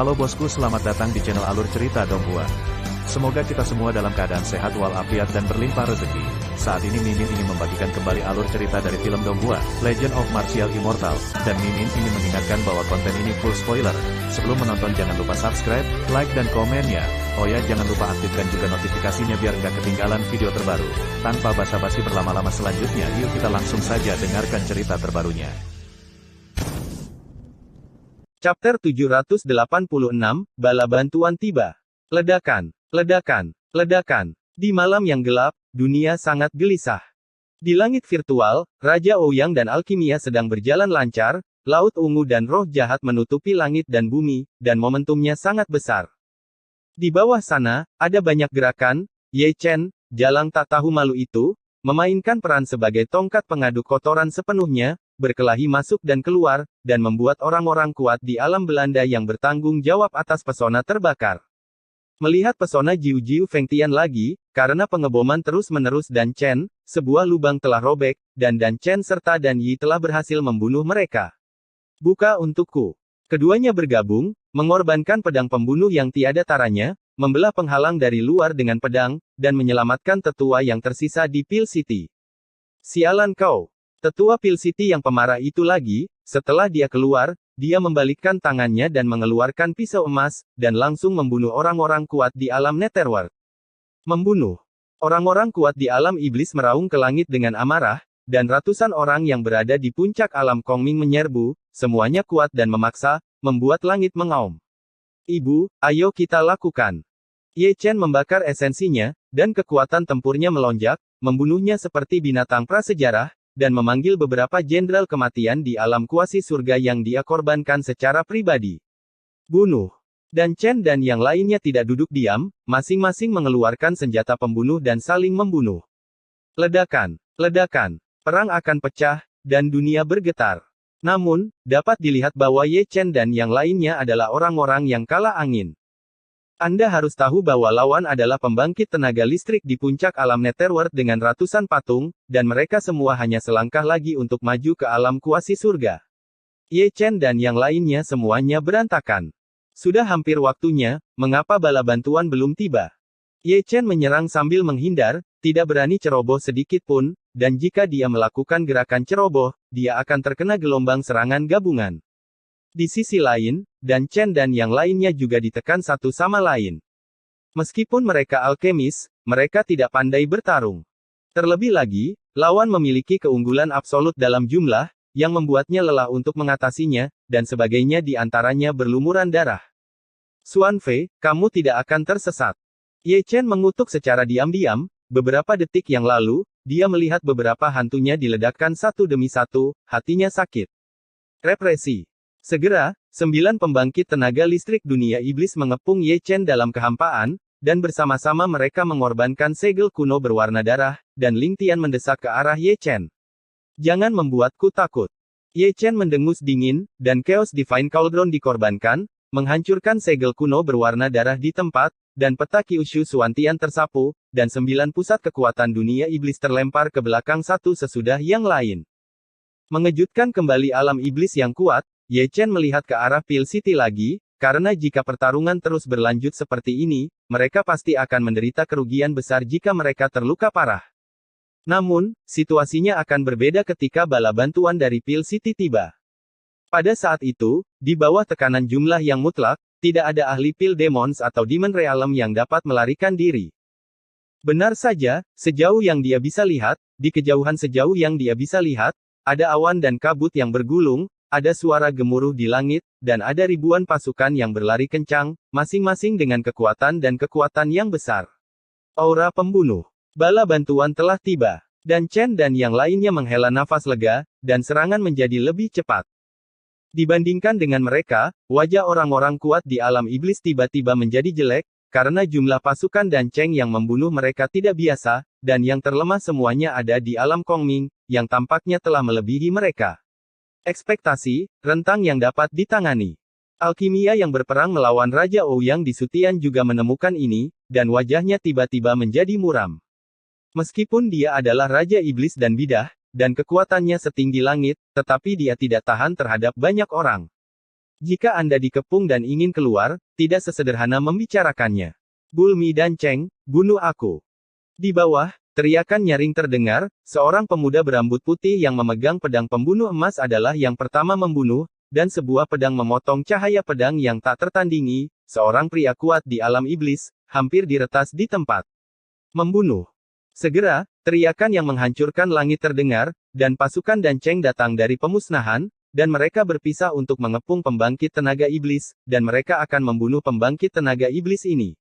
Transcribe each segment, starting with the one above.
Halo bosku, selamat datang di channel Alur Cerita Donghua. Semoga kita semua dalam keadaan sehat walafiat dan berlimpah rezeki. Saat ini Mimin ingin membagikan kembali alur cerita dari film Donghua, Legend of Martial Immortal, dan Mimin ingin mengingatkan bahwa konten ini full spoiler. Sebelum menonton jangan lupa subscribe, like dan komen ya. Oh ya, jangan lupa aktifkan juga notifikasinya biar nggak ketinggalan video terbaru. Tanpa basa-basi berlama-lama selanjutnya, yuk kita langsung saja dengarkan cerita terbarunya. Chapter 786, Bala Bantuan tiba. Ledakan, ledakan, ledakan. Di malam yang gelap, dunia sangat gelisah. Di langit virtual, Raja Ouyang dan Alkimia sedang berjalan lancar, laut ungu dan roh jahat menutupi langit dan bumi, dan momentumnya sangat besar. Di bawah sana, ada banyak gerakan. Ye Chen, jalang tak tahu malu itu, memainkan peran sebagai tongkat pengaduk kotoran sepenuhnya, berkelahi masuk dan keluar, dan membuat orang-orang kuat di alam Belanda yang bertanggung jawab atas pesona terbakar. Melihat pesona Jiu-Jiu Fengtian lagi, karena pengeboman terus-menerus Dan Chen, sebuah lubang telah robek, dan Dan Chen serta Dan Yi telah berhasil membunuh mereka. Buka untukku. Keduanya bergabung, mengorbankan pedang pembunuh yang tiada taranya, membelah penghalang dari luar dengan pedang, dan menyelamatkan tetua yang tersisa di Pil City. Sialan kau! Tetua Pil City yang pemarah itu lagi, setelah dia keluar, dia membalikkan tangannya dan mengeluarkan pisau emas, dan langsung membunuh orang-orang kuat di alam Netherworld. Membunuh. Orang-orang kuat di alam iblis meraung ke langit dengan amarah, dan ratusan orang yang berada di puncak alam Kongming menyerbu, semuanya kuat dan memaksa, membuat langit mengaum. Ibu, ayo kita lakukan. Ye Chen membakar esensinya, dan kekuatan tempurnya melonjak, membunuhnya seperti binatang prasejarah, dan memanggil beberapa jenderal kematian di alam kuasi surga yang dia korbankan secara pribadi. Bunuh. Dan Chen dan yang lainnya tidak duduk diam, masing-masing mengeluarkan senjata pembunuh dan saling membunuh. Ledakan. Ledakan. Perang akan pecah, dan dunia bergetar. Namun, dapat dilihat bahwa Ye Chen dan yang lainnya adalah orang-orang yang kalah angin. Anda harus tahu bahwa lawan adalah pembangkit tenaga listrik di puncak alam Netherworld dengan ratusan patung, dan mereka semua hanya selangkah lagi untuk maju ke alam kuasi surga. Ye Chen dan yang lainnya semuanya berantakan. Sudah hampir waktunya, mengapa bala bantuan belum tiba? Ye Chen menyerang sambil menghindar, tidak berani ceroboh sedikit pun, dan jika dia melakukan gerakan ceroboh, dia akan terkena gelombang serangan gabungan. Di sisi lain, Dan Chen dan yang lainnya juga ditekan satu sama lain. Meskipun mereka alkemis, mereka tidak pandai bertarung. Terlebih lagi, lawan memiliki keunggulan absolut dalam jumlah, yang membuatnya lelah untuk mengatasinya, dan sebagainya di antaranya berlumuran darah. Xuan Fei, kamu tidak akan tersesat. Ye Chen mengutuk secara diam-diam, beberapa detik yang lalu, dia melihat beberapa hantunya diledakkan satu demi satu, hatinya sakit. Represi. Segera, 9 pembangkit tenaga listrik dunia iblis mengepung Ye Chen dalam kehampaan, dan bersama-sama mereka mengorbankan segel kuno berwarna darah, dan Ling Tian mendesak ke arah Ye Chen. Jangan membuatku takut. Ye Chen mendengus dingin, dan Chaos Divine Cauldron dikorbankan, menghancurkan segel kuno berwarna darah di tempat, dan peta Kyushu Suantian tersapu, dan 9 pusat kekuatan dunia iblis terlempar ke belakang satu sesudah yang lain. Mengejutkan kembali alam iblis yang kuat, Ye Chen melihat ke arah Pil City lagi, karena jika pertarungan terus berlanjut seperti ini, mereka pasti akan menderita kerugian besar jika mereka terluka parah. Namun, situasinya akan berbeda ketika bala bantuan dari Pil City tiba. Pada saat itu, di bawah tekanan jumlah yang mutlak, tidak ada ahli Pil Demons atau Demon Realm yang dapat melarikan diri. Benar saja, sejauh yang dia bisa lihat, di kejauhan sejauh yang dia bisa lihat, ada awan dan kabut yang bergulung, ada suara gemuruh di langit, dan ada ribuan pasukan yang berlari kencang, masing-masing dengan kekuatan dan kekuatan yang besar. Aura pembunuh. Bala bantuan telah tiba. Dan Chen dan yang lainnya menghela nafas lega, dan serangan menjadi lebih cepat. Dibandingkan dengan mereka, wajah orang-orang kuat di alam iblis tiba-tiba menjadi jelek, karena jumlah pasukan Dan Chen yang membunuh mereka tidak biasa, dan yang terlemah semuanya ada di alam Kongming, yang tampaknya telah melebihi mereka. Ekspektasi, rentang yang dapat ditangani. Alkimia yang berperang melawan Raja Ouyang di Sutian juga menemukan ini, dan wajahnya tiba-tiba menjadi muram. Meskipun dia adalah Raja Iblis dan Bidah, dan kekuatannya setinggi langit, tetapi dia tidak tahan terhadap banyak orang. Jika Anda dikepung dan ingin keluar, tidak sesederhana membicarakannya. Bulmi dan Cheng, bunuh aku. Di bawah, teriakan nyaring terdengar, seorang pemuda berambut putih yang memegang pedang pembunuh emas adalah yang pertama membunuh, dan sebuah pedang memotong cahaya pedang yang tak tertandingi, seorang pria kuat di alam iblis, hampir diretas di tempat. Membunuh. Segera, teriakan yang menghancurkan langit terdengar, dan pasukan dan Cheng datang dari pemusnahan, dan mereka berpisah untuk mengepung pembangkit tenaga iblis, dan mereka akan membunuh pembangkit tenaga iblis ini.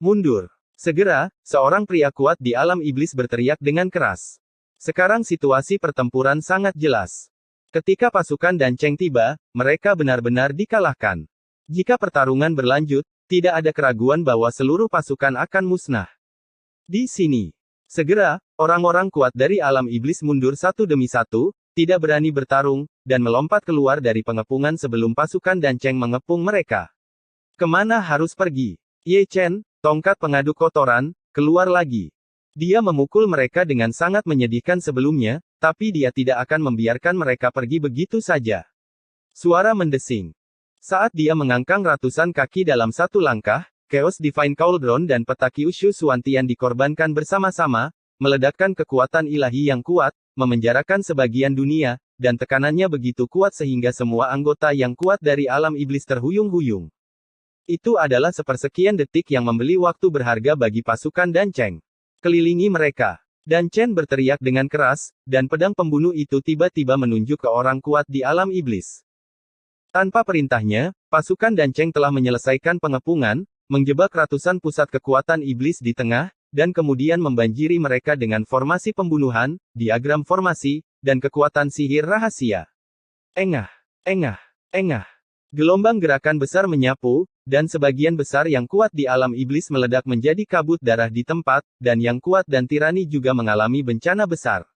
Mundur. Segera, seorang pria kuat di alam iblis berteriak dengan keras. Sekarang situasi pertempuran sangat jelas. Ketika pasukan dan Cheng tiba, mereka benar-benar dikalahkan. Jika pertarungan berlanjut, tidak ada keraguan bahwa seluruh pasukan akan musnah. Di sini. Segera, orang-orang kuat dari alam iblis mundur satu demi satu, tidak berani bertarung, dan melompat keluar dari pengepungan sebelum pasukan dan Cheng mengepung mereka. Kemana harus pergi? Ye Chen, tongkat pengaduk kotoran, keluar lagi. Dia memukul mereka dengan sangat menyedihkan sebelumnya, tapi dia tidak akan membiarkan mereka pergi begitu saja. Suara mendesing. Saat dia mengangkang ratusan kaki dalam satu langkah, Chaos Divine Cauldron dan peta Kyushu Suantian dikorbankan bersama-sama, meledakkan kekuatan ilahi yang kuat, memenjarakan sebagian dunia, dan tekanannya begitu kuat sehingga semua anggota yang kuat dari alam iblis terhuyung-huyung. Itu adalah sepersekian detik yang membeli waktu berharga bagi pasukan dan Cheng. Kelilingi mereka. Dan Chen berteriak dengan keras, dan pedang pembunuh itu tiba-tiba menunjuk ke orang kuat di alam iblis. Tanpa perintahnya, pasukan dan Cheng telah menyelesaikan pengepungan, menjebak ratusan pusat kekuatan iblis di tengah, dan kemudian membanjiri mereka dengan formasi pembunuhan, diagram formasi, dan kekuatan sihir rahasia. Engah, engah, engah. Gelombang gerakan besar menyapu, dan sebagian besar yang kuat di alam iblis meledak menjadi kabut darah di tempat, dan yang kuat dan tirani juga mengalami bencana besar.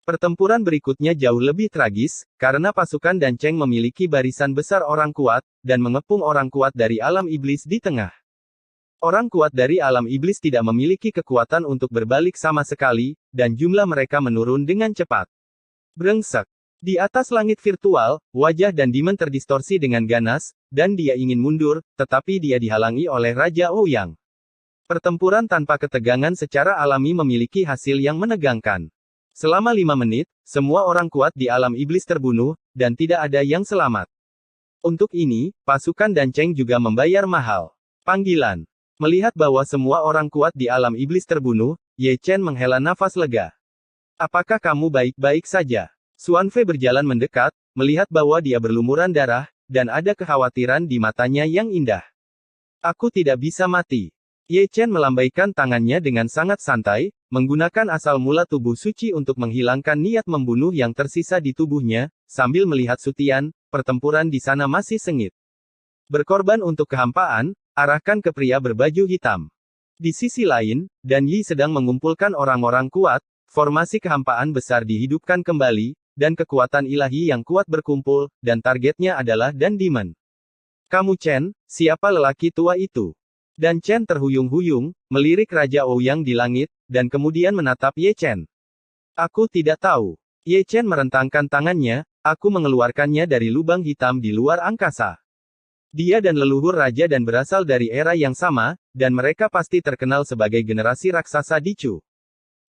Pertempuran berikutnya jauh lebih tragis, karena pasukan dan Cheng memiliki barisan besar orang kuat, dan mengepung orang kuat dari alam iblis di tengah. Orang kuat dari alam iblis tidak memiliki kekuatan untuk berbalik sama sekali, dan jumlah mereka menurun dengan cepat. Brengsek. Di atas langit virtual, wajah dan Demon terdistorsi dengan ganas, dan dia ingin mundur, tetapi dia dihalangi oleh Raja Ouyang. Pertempuran tanpa ketegangan secara alami memiliki hasil yang menegangkan. Selama 5 menit, semua orang kuat di alam iblis terbunuh, dan tidak ada yang selamat. Untuk ini, pasukan dan Cheng juga membayar mahal. Panggilan. Melihat bahwa semua orang kuat di alam iblis terbunuh, Ye Chen menghela nafas lega. Apakah kamu baik-baik saja? Xuanfei berjalan mendekat, melihat bahwa dia berlumuran darah, dan ada kekhawatiran di matanya yang indah. Aku tidak bisa mati. Ye Chen melambaikan tangannya dengan sangat santai, menggunakan asal mula tubuh suci untuk menghilangkan niat membunuh yang tersisa di tubuhnya, sambil melihat Sutian, pertempuran di sana masih sengit. Berkorban untuk kehampaan, arahkan ke pria berbaju hitam. Di sisi lain, Dan Yi sedang mengumpulkan orang-orang kuat, formasi kehampaan besar dihidupkan kembali, dan kekuatan ilahi yang kuat berkumpul, dan targetnya adalah Dan Demon. Kamu Chen, siapa lelaki tua itu? Dan Chen terhuyung-huyung, melirik Raja Ouyang di langit, dan kemudian menatap Ye Chen. Aku tidak tahu. Ye Chen merentangkan tangannya, aku mengeluarkannya dari lubang hitam di luar angkasa. Dia dan leluhur raja dan berasal dari era yang sama, dan mereka pasti terkenal sebagai generasi raksasa di Chu.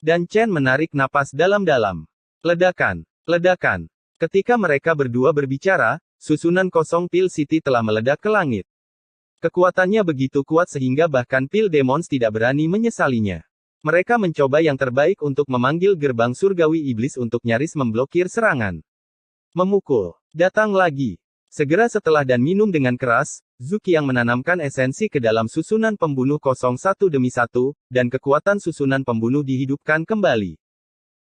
Dan Chen menarik napas dalam-dalam. Ledakan, ledakan. Ketika mereka berdua berbicara, susunan kosong Pil City telah meledak ke langit. Kekuatannya begitu kuat sehingga bahkan Pil Demons tidak berani menyesalinya. Mereka mencoba yang terbaik untuk memanggil gerbang surgawi iblis untuk nyaris memblokir serangan. Memukul. Datang lagi. Segera setelah Dan minum dengan keras, Zuqiang menanamkan esensi ke dalam susunan pembunuh kosong satu demi satu, dan kekuatan susunan pembunuh dihidupkan kembali.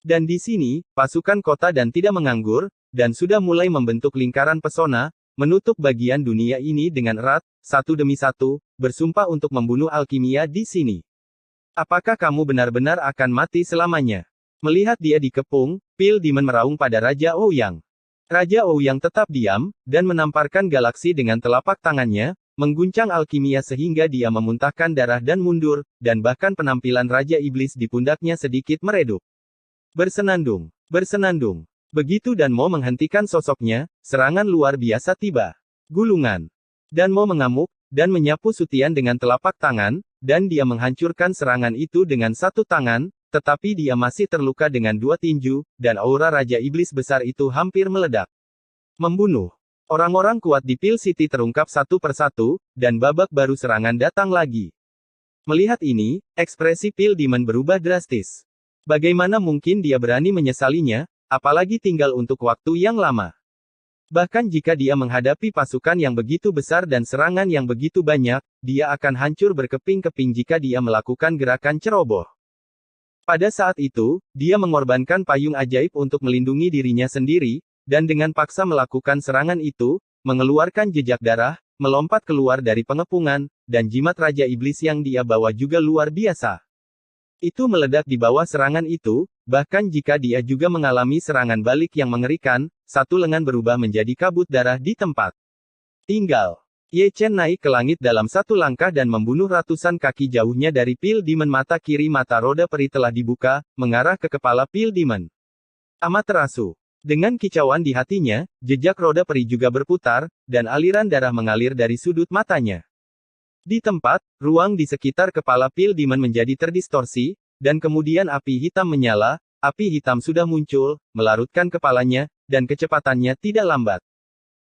Dan di sini, pasukan kota dan tidak menganggur, dan sudah mulai membentuk lingkaran pesona, menutup bagian dunia ini dengan erat, satu demi satu, bersumpah untuk membunuh alkimia di sini. Apakah kamu benar-benar akan mati selamanya? Melihat dia dikepung, Pil Demon meraung pada Raja Ouyang. Raja Ouyang tetap diam, dan menamparkan galaksi dengan telapak tangannya, mengguncang alkimia sehingga dia memuntahkan darah dan mundur, dan bahkan penampilan Raja Iblis di pundaknya sedikit meredup. Bersenandung, bersenandung. Begitu Dan mau menghentikan sosoknya, serangan luar biasa tiba. Gulungan. Danmo mengamuk, dan menyapu Sutian dengan telapak tangan, dan dia menghancurkan serangan itu dengan satu tangan, tetapi dia masih terluka dengan dua tinju, dan aura Raja Iblis besar itu hampir meledak. Membunuh. Orang-orang kuat di Peel City terungkap satu persatu, dan babak baru serangan datang lagi. Melihat ini, ekspresi Peel Demon berubah drastis. Bagaimana mungkin dia berani menyesalinya, apalagi tinggal untuk waktu yang lama. Bahkan jika dia menghadapi pasukan yang begitu besar dan serangan yang begitu banyak, dia akan hancur berkeping-keping jika dia melakukan gerakan ceroboh. Pada saat itu, dia mengorbankan payung ajaib untuk melindungi dirinya sendiri, dan dengan paksa melakukan serangan itu, mengeluarkan jejak darah, melompat keluar dari pengepungan, dan jimat Raja Iblis yang dia bawa juga luar biasa. Itu meledak di bawah serangan itu, bahkan jika dia juga mengalami serangan balik yang mengerikan, satu lengan berubah menjadi kabut darah di tempat. Tinggal. Ye Chen naik ke langit dalam satu langkah dan membunuh ratusan kaki jauhnya dari Peel Demon. Mata kiri mata roda peri telah dibuka, mengarah ke kepala Peel Demon. Amaterasu. Dengan kicauan di hatinya, jejak roda peri juga berputar, dan aliran darah mengalir dari sudut matanya. Di tempat, ruang di sekitar kepala Peel Demon menjadi terdistorsi, dan kemudian api hitam menyala, api hitam sudah muncul, melarutkan kepalanya, dan kecepatannya tidak lambat.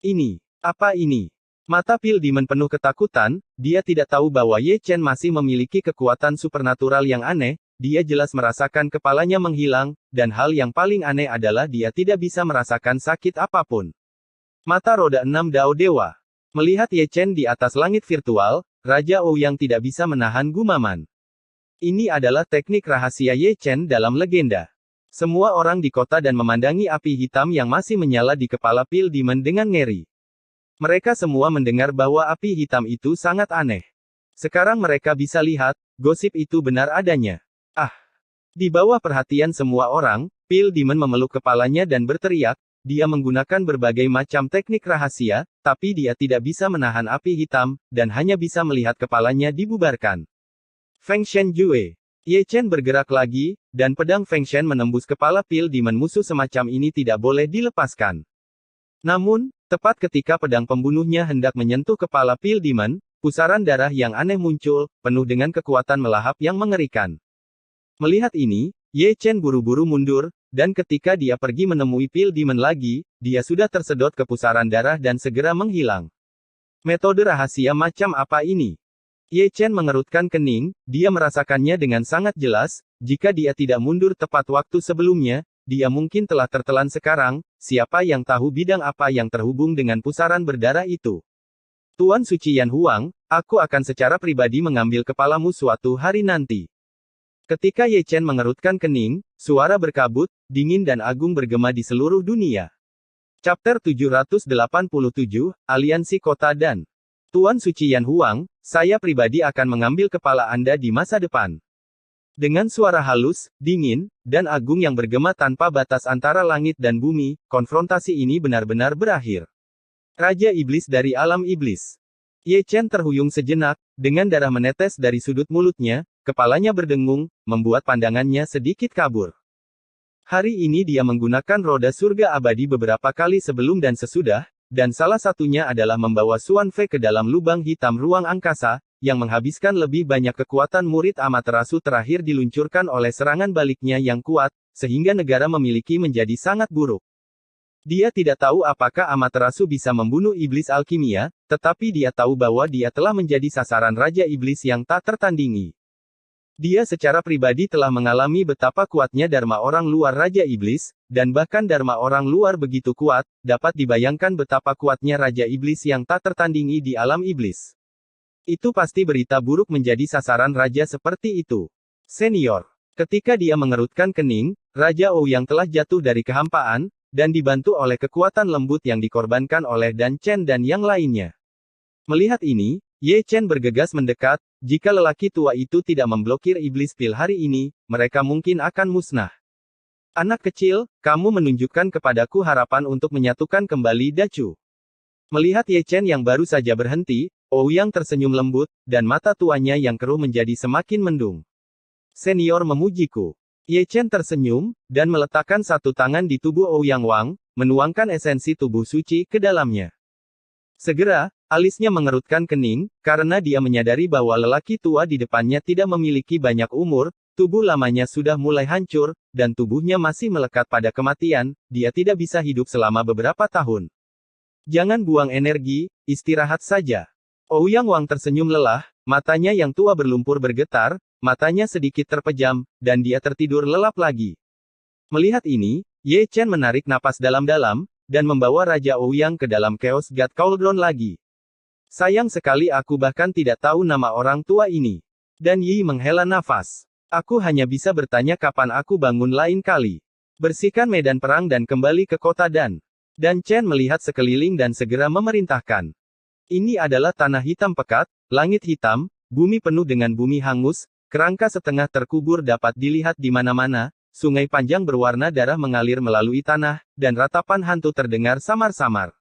Ini, apa ini? Mata Peel Demon penuh ketakutan, dia tidak tahu bahwa Ye Chen masih memiliki kekuatan supernatural yang aneh, dia jelas merasakan kepalanya menghilang, dan hal yang paling aneh adalah dia tidak bisa merasakan sakit apapun. Mata roda 6 Dao Dewa. Melihat Ye Chen di atas langit virtual, Raja Ouyang tidak bisa menahan gumaman. Ini adalah teknik rahasia Ye Chen dalam legenda. Semua orang di kota dan memandangi api hitam yang masih menyala di kepala Peel Demon dengan ngeri. Mereka semua mendengar bahwa api hitam itu sangat aneh. Sekarang mereka bisa lihat, gosip itu benar adanya. Ah! Di bawah perhatian semua orang, Peel Demon memeluk kepalanya dan berteriak, dia menggunakan berbagai macam teknik rahasia, tapi dia tidak bisa menahan api hitam, dan hanya bisa melihat kepalanya dibubarkan. Feng Shen Jue. Ye Chen bergerak lagi, dan pedang Feng Shen menembus kepala Peel Demon. Musuh semacam ini tidak boleh dilepaskan. Namun, tepat ketika pedang pembunuhnya hendak menyentuh kepala Peel Demon, pusaran darah yang aneh muncul, penuh dengan kekuatan melahap yang mengerikan. Melihat ini, Ye Chen buru-buru mundur, dan ketika dia pergi menemui Peel Demon lagi, dia sudah tersedot ke pusaran darah dan segera menghilang. Metode rahasia macam apa ini? Ye Chen mengerutkan kening, dia merasakannya dengan sangat jelas, jika dia tidak mundur tepat waktu sebelumnya, dia mungkin telah tertelan sekarang, siapa yang tahu bidang apa yang terhubung dengan pusaran berdarah itu. Tuan Suci Yan Huang, aku akan secara pribadi mengambil kepalamu suatu hari nanti. Ketika Ye Chen mengerutkan kening, suara berkabut, dingin dan agung bergema di seluruh dunia. Chapter 787, Aliansi Kota dan Tuan Suci Yan Huang, saya pribadi akan mengambil kepala Anda di masa depan. Dengan suara halus, dingin, dan agung yang bergema tanpa batas antara langit dan bumi, konfrontasi ini benar-benar berakhir. Raja Iblis dari alam iblis. Ye Chen terhuyung sejenak, dengan darah menetes dari sudut mulutnya, kepalanya berdengung, membuat pandangannya sedikit kabur. Hari ini dia menggunakan roda surga abadi beberapa kali sebelum dan sesudah, dan salah satunya adalah membawa Xuan Fei ke dalam lubang hitam ruang angkasa, yang menghabiskan lebih banyak kekuatan. Murid Amaterasu terakhir diluncurkan oleh serangan baliknya yang kuat, sehingga negara memiliki menjadi sangat buruk. Dia tidak tahu apakah Amaterasu bisa membunuh iblis alkimia, tetapi dia tahu bahwa dia telah menjadi sasaran Raja Iblis yang tak tertandingi. Dia secara pribadi telah mengalami betapa kuatnya Dharma orang luar Raja Iblis, dan bahkan Dharma orang luar begitu kuat, dapat dibayangkan betapa kuatnya Raja Iblis yang tak tertandingi di alam iblis. Itu pasti berita buruk menjadi sasaran raja seperti itu. Senior. Ketika dia mengerutkan kening, Raja Ouyang telah jatuh dari kehampaan, dan dibantu oleh kekuatan lembut yang dikorbankan oleh Dan Chen dan yang lainnya. Melihat ini, Ye Chen bergegas mendekat, jika lelaki tua itu tidak memblokir iblis pil hari ini, mereka mungkin akan musnah. Anak kecil, kamu menunjukkan kepadaku harapan untuk menyatukan kembali Dacu. Melihat Ye Chen yang baru saja berhenti, Ouyang tersenyum lembut, dan mata tuanya yang keruh menjadi semakin mendung. Senior memujiku. Ye Chen tersenyum, dan meletakkan satu tangan di tubuh Ouyang Wang, menuangkan esensi tubuh suci ke dalamnya. Segera, alisnya mengerutkan kening, karena dia menyadari bahwa lelaki tua di depannya tidak memiliki banyak umur, tubuh lamanya sudah mulai hancur, dan tubuhnya masih melekat pada kematian, dia tidak bisa hidup selama beberapa tahun. Jangan buang energi, istirahat saja. Ouyang Wang tersenyum lelah, matanya yang tua berlumpur bergetar, matanya sedikit terpejam, dan dia tertidur lelap lagi. Melihat ini, Ye Chen menarik napas dalam-dalam, dan membawa Raja Ouyang ke dalam Chaos God Cauldron lagi. Sayang sekali aku bahkan tidak tahu nama orang tua ini. Dan Yi menghela nafas. Aku hanya bisa bertanya kapan aku bangun lain kali. Bersihkan medan perang dan kembali ke kota Dan Chen melihat sekeliling dan segera memerintahkan. Ini adalah tanah hitam pekat, langit hitam, bumi penuh dengan bumi hangus, kerangka setengah terkubur dapat dilihat di mana-mana, sungai panjang berwarna darah mengalir melalui tanah, dan ratapan hantu terdengar samar-samar.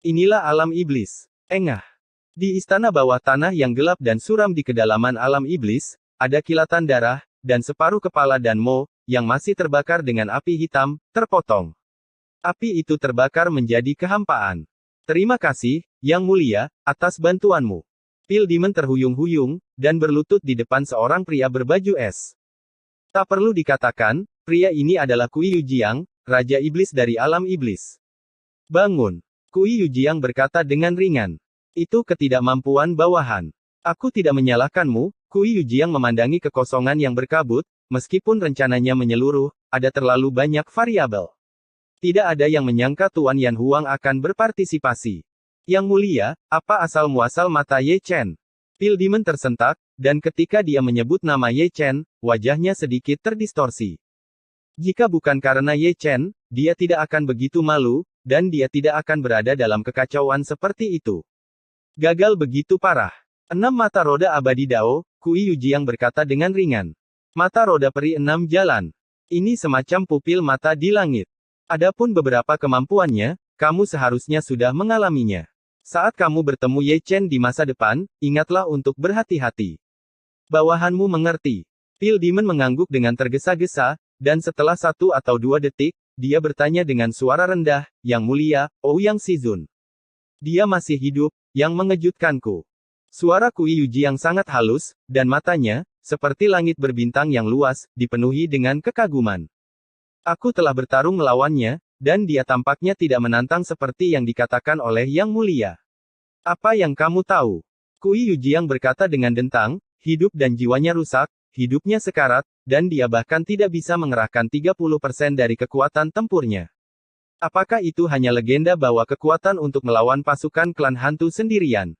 Inilah alam iblis. Engah. Di istana bawah tanah yang gelap dan suram di kedalaman alam iblis, ada kilatan darah, dan separuh kepala Dan Mo, yang masih terbakar dengan api hitam, terpotong. Api itu terbakar menjadi kehampaan. Terima kasih, Yang Mulia, atas bantuanmu. Pil Demon terhuyung-huyung, dan berlutut di depan seorang pria berbaju es. Tak perlu dikatakan, pria ini adalah Kui Yujiang, Raja Iblis dari alam iblis. Bangun. Kui Yujiang berkata dengan ringan. Itu ketidakmampuan bawahan. Aku tidak menyalahkanmu. Kui Yujiang memandangi kekosongan yang berkabut, meskipun rencananya menyeluruh, ada terlalu banyak variabel. Tidak ada yang menyangka Tuan Yan Huang akan berpartisipasi. Yang Mulia, apa asal-muasal mata Ye Chen? Pil Demon tersentak, dan ketika dia menyebut nama Ye Chen, wajahnya sedikit terdistorsi. Jika bukan karena Ye Chen, dia tidak akan begitu malu, dan dia tidak akan berada dalam kekacauan seperti itu. Gagal begitu parah. 6 mata roda abadi Dao, Kui Yujiang berkata dengan ringan. Mata roda peri 6 jalan. Ini semacam pupil mata di langit. Adapun beberapa kemampuannya, kamu seharusnya sudah mengalaminya. Saat kamu bertemu Ye Chen di masa depan, ingatlah untuk berhati-hati. Bawahanmu mengerti. Pil Demon mengangguk dengan tergesa-gesa, dan setelah 1 atau 2 detik, dia bertanya dengan suara rendah, Yang Mulia, Ouyang Shizun. Dia masih hidup, yang mengejutkanku. Suara Kui Yujiang sangat halus, dan matanya, seperti langit berbintang yang luas, dipenuhi dengan kekaguman. Aku telah bertarung melawannya, dan dia tampaknya tidak menantang seperti yang dikatakan oleh Yang Mulia. Apa yang kamu tahu? Kui Yujiang berkata dengan dentang, hidup dan jiwanya rusak, hidupnya sekarat, dan dia bahkan tidak bisa mengerahkan 30% dari kekuatan tempurnya. Apakah itu hanya legenda bahwa kekuatan untuk melawan pasukan klan hantu sendirian?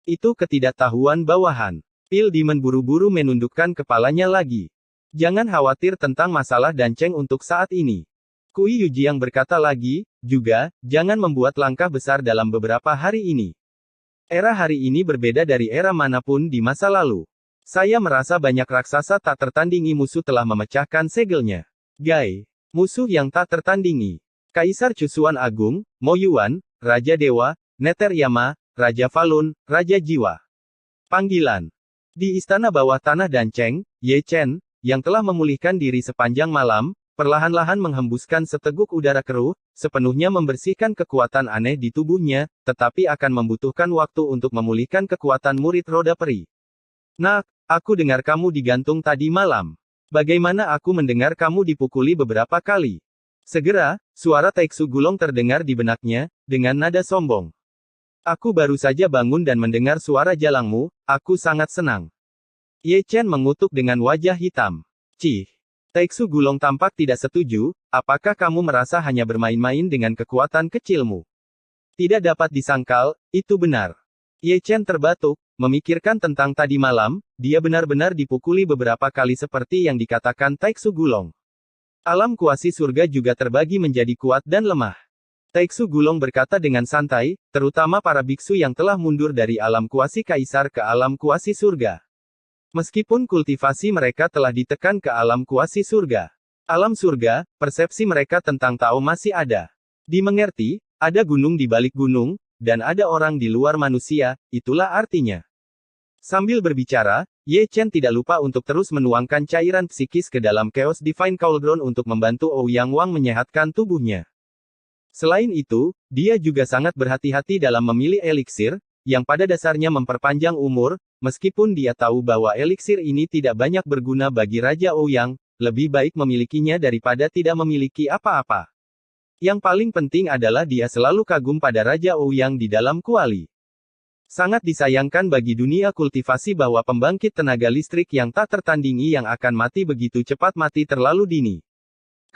Itu ketidaktahuan bawahan. Pil Demon buru-buru menundukkan kepalanya lagi. Jangan khawatir tentang masalah Dan Cheng untuk saat ini. Kui Yujiang berkata lagi, juga, jangan membuat langkah besar dalam beberapa hari ini. Era hari ini berbeda dari era manapun di masa lalu. Saya merasa banyak raksasa tak tertandingi musuh telah memecahkan segelnya. Gai, musuh yang tak tertandingi. Kaisar Cusuan Agung, Mo Yuan, Raja Dewa, Neter Yama, Raja Falun, Raja Jiwa. Panggilan. Di istana bawah tanah Dan Cheng, Ye Chen, yang telah memulihkan diri sepanjang malam, perlahan-lahan menghembuskan seteguk udara keruh, sepenuhnya membersihkan kekuatan aneh di tubuhnya, tetapi akan membutuhkan waktu untuk memulihkan kekuatan murid roda peri. Nak, aku dengar kamu digantung tadi malam. Bagaimana aku mendengar kamu dipukuli beberapa kali? Segera, suara Taeksu Gulong terdengar di benaknya, dengan nada sombong. Aku baru saja bangun dan mendengar suara jalangmu, aku sangat senang. Ye Chen mengutuk dengan wajah hitam. Cih. Taeksu Gulong tampak tidak setuju, apakah kamu merasa hanya bermain-main dengan kekuatan kecilmu? Tidak dapat disangkal, itu benar. Ye Chen terbatuk, memikirkan tentang tadi malam, dia benar-benar dipukuli beberapa kali seperti yang dikatakan Taeksu Gulong. Alam kuasi surga juga terbagi menjadi kuat dan lemah. Taeksu Gulong berkata dengan santai, terutama para biksu yang telah mundur dari alam kuasi kaisar ke alam kuasi surga. Meskipun kultivasi mereka telah ditekan ke alam kuasi surga. Alam surga, persepsi mereka tentang Tao masih ada. Dimengerti, ada gunung di balik gunung, dan ada orang di luar manusia, itulah artinya. Sambil berbicara, Ye Chen tidak lupa untuk terus menuangkan cairan psikis ke dalam Chaos Divine Cauldron untuk membantu Ouyang Wang menyehatkan tubuhnya. Selain itu, dia juga sangat berhati-hati dalam memilih eliksir, yang pada dasarnya memperpanjang umur, meskipun dia tahu bahwa eliksir ini tidak banyak berguna bagi Raja Ouyang, lebih baik memilikinya daripada tidak memiliki apa-apa. Yang paling penting adalah dia selalu kagum pada Raja Ouyang di dalam kuali. Sangat disayangkan bagi dunia kultivasi bahwa pembangkit tenaga listrik yang tak tertandingi yang akan mati begitu cepat mati terlalu dini.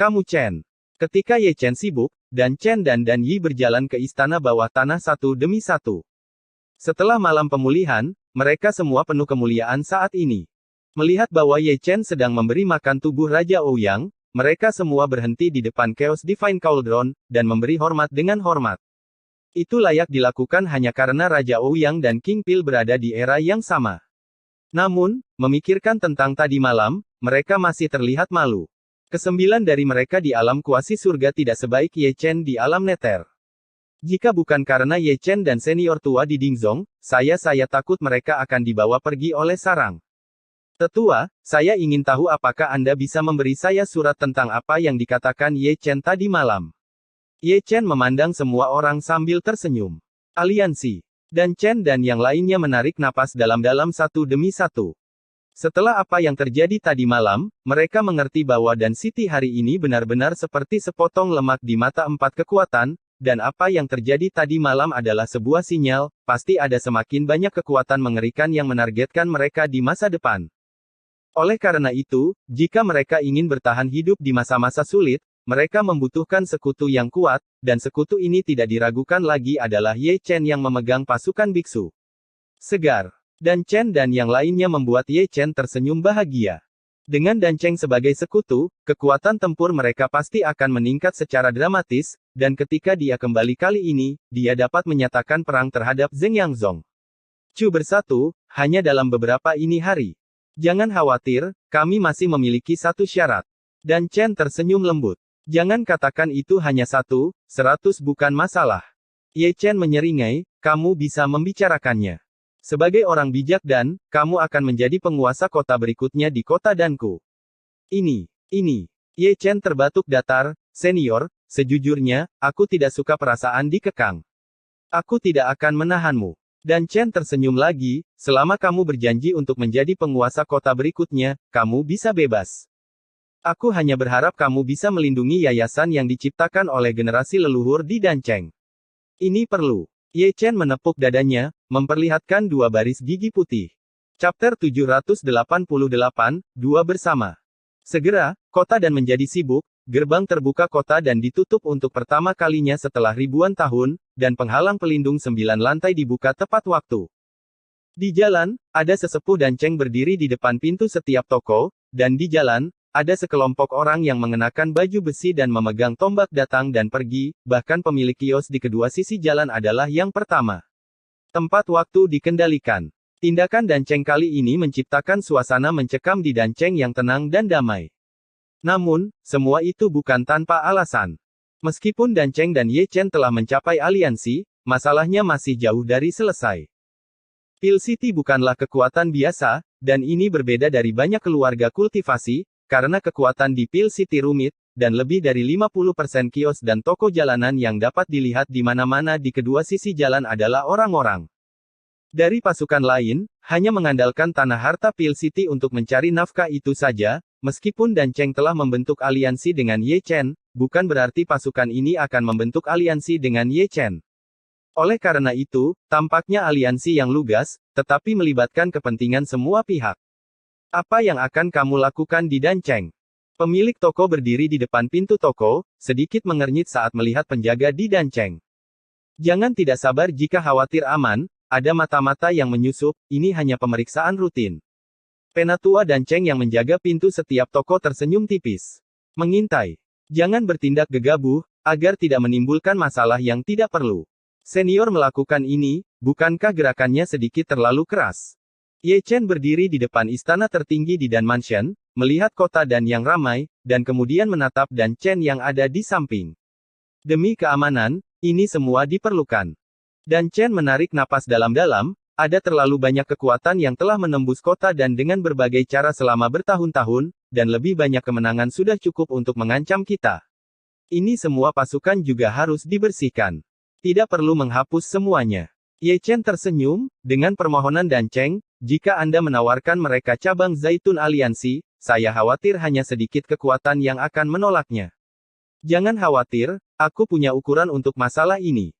Kamu Chen. Ketika Ye Chen sibuk, dan Chen dan Yi berjalan ke istana bawah tanah satu demi satu. Setelah malam pemulihan, mereka semua penuh kemuliaan saat ini. Melihat bahwa Ye Chen sedang memberi makan tubuh Raja Ouyang, mereka semua berhenti di depan Chaos Divine Cauldron, dan memberi hormat dengan hormat. Itu layak dilakukan hanya karena Raja Ouyang dan King Pil berada di era yang sama. Namun, memikirkan tentang tadi malam, mereka masih terlihat malu. Kesembilan dari mereka di alam kuasi surga tidak sebaik Ye Chen di alam neter. Jika bukan karena Ye Chen dan senior tua di Dingzong, saya takut mereka akan dibawa pergi oleh sarang. Tetua, saya ingin tahu apakah Anda bisa memberi saya surat tentang apa yang dikatakan Ye Chen tadi malam. Ye Chen memandang semua orang sambil tersenyum. Aliansi. Dan Chen dan yang lainnya menarik napas dalam-dalam satu demi satu. Setelah apa yang terjadi tadi malam, mereka mengerti bahwa Dan City hari ini benar-benar seperti sepotong lemak di mata empat kekuatan, dan apa yang terjadi tadi malam adalah sebuah sinyal, pasti ada semakin banyak kekuatan mengerikan yang menargetkan mereka di masa depan. Oleh karena itu, jika mereka ingin bertahan hidup di masa-masa sulit, mereka membutuhkan sekutu yang kuat, dan sekutu ini tidak diragukan lagi adalah Ye Chen yang memegang pasukan biksu. Segar. Dan Chen dan yang lainnya membuat Ye Chen tersenyum bahagia. Dengan Dan Chen sebagai sekutu, kekuatan tempur mereka pasti akan meningkat secara dramatis, dan ketika dia kembali kali ini, dia dapat menyatakan perang terhadap Zheng Yangzong. Chu bersatu, hanya dalam beberapa ini hari. Jangan khawatir, kami masih memiliki satu syarat. Dan Chen tersenyum lembut. Jangan katakan itu hanya 100 bukan masalah. Ye Chen menyeringai, kamu bisa membicarakannya. Sebagai orang bijak dan, kamu akan menjadi penguasa kota berikutnya di kota Danku. Ini. Ye Chen terbatuk datar, senior, sejujurnya, aku tidak suka perasaan dikekang. Aku tidak akan menahanmu. Dan Chen tersenyum lagi, selama kamu berjanji untuk menjadi penguasa kota berikutnya, kamu bisa bebas. Aku hanya berharap kamu bisa melindungi yayasan yang diciptakan oleh generasi leluhur di Dancheng. Ini perlu. Ye Chen menepuk dadanya, memperlihatkan dua baris gigi putih. Chapter 788, Dua Bersama. Segera, kota Dan menjadi sibuk, gerbang terbuka kota Dan ditutup untuk pertama kalinya setelah ribuan tahun, dan penghalang pelindung 9 lantai dibuka tepat waktu. Di jalan, ada sesepuh Dancheng berdiri di depan pintu setiap toko, dan di jalan, ada sekelompok orang yang mengenakan baju besi dan memegang tombak datang dan pergi, bahkan pemilik kios di kedua sisi jalan adalah yang pertama. Tempat waktu dikendalikan. Tindakan Dancheng kali ini menciptakan suasana mencekam di Dancheng yang tenang dan damai. Namun, semua itu bukan tanpa alasan. Meskipun Dancheng dan Ye Chen telah mencapai aliansi, masalahnya masih jauh dari selesai. Pil City bukanlah kekuatan biasa, dan ini berbeda dari banyak keluarga kultivasi, karena kekuatan di Pil City rumit, dan lebih dari 50% kios dan toko jalanan yang dapat dilihat di mana-mana di kedua sisi jalan adalah orang-orang dari pasukan lain, hanya mengandalkan tanah harta Pil City untuk mencari nafkah itu saja. Meskipun Dancheng telah membentuk aliansi dengan Ye Chen, bukan berarti pasukan ini akan membentuk aliansi dengan Ye Chen. Oleh karena itu, tampaknya aliansi yang lugas, tetapi melibatkan kepentingan semua pihak. Apa yang akan kamu lakukan di Dancheng? Pemilik toko berdiri di depan pintu toko, sedikit mengernyit saat melihat penjaga di Dancheng. Jangan tidak sabar jika khawatir aman, ada mata-mata yang menyusup, ini hanya pemeriksaan rutin. Penatua Dancheng yang menjaga pintu setiap toko tersenyum tipis. Mengintai. Jangan bertindak gegabah, agar tidak menimbulkan masalah yang tidak perlu. Senior melakukan ini, bukankah gerakannya sedikit terlalu keras? Ye Chen berdiri di depan istana tertinggi di Dan Mansion, melihat kota Dan yang ramai, dan kemudian menatap Dan Chen yang ada di samping. Demi keamanan, ini semua diperlukan. Dan Chen menarik napas dalam-dalam, ada terlalu banyak kekuatan yang telah menembus kota Dan dengan berbagai cara selama bertahun-tahun, dan lebih banyak kemenangan sudah cukup untuk mengancam kita. Ini semua pasukan juga harus dibersihkan. Tidak perlu menghapus semuanya. Ye Chen tersenyum, dengan permohonan Dan Cheng, jika Anda menawarkan mereka cabang Zaitun Aliansi, saya khawatir hanya sedikit kekuatan yang akan menolaknya. Jangan khawatir, aku punya ukuran untuk masalah ini.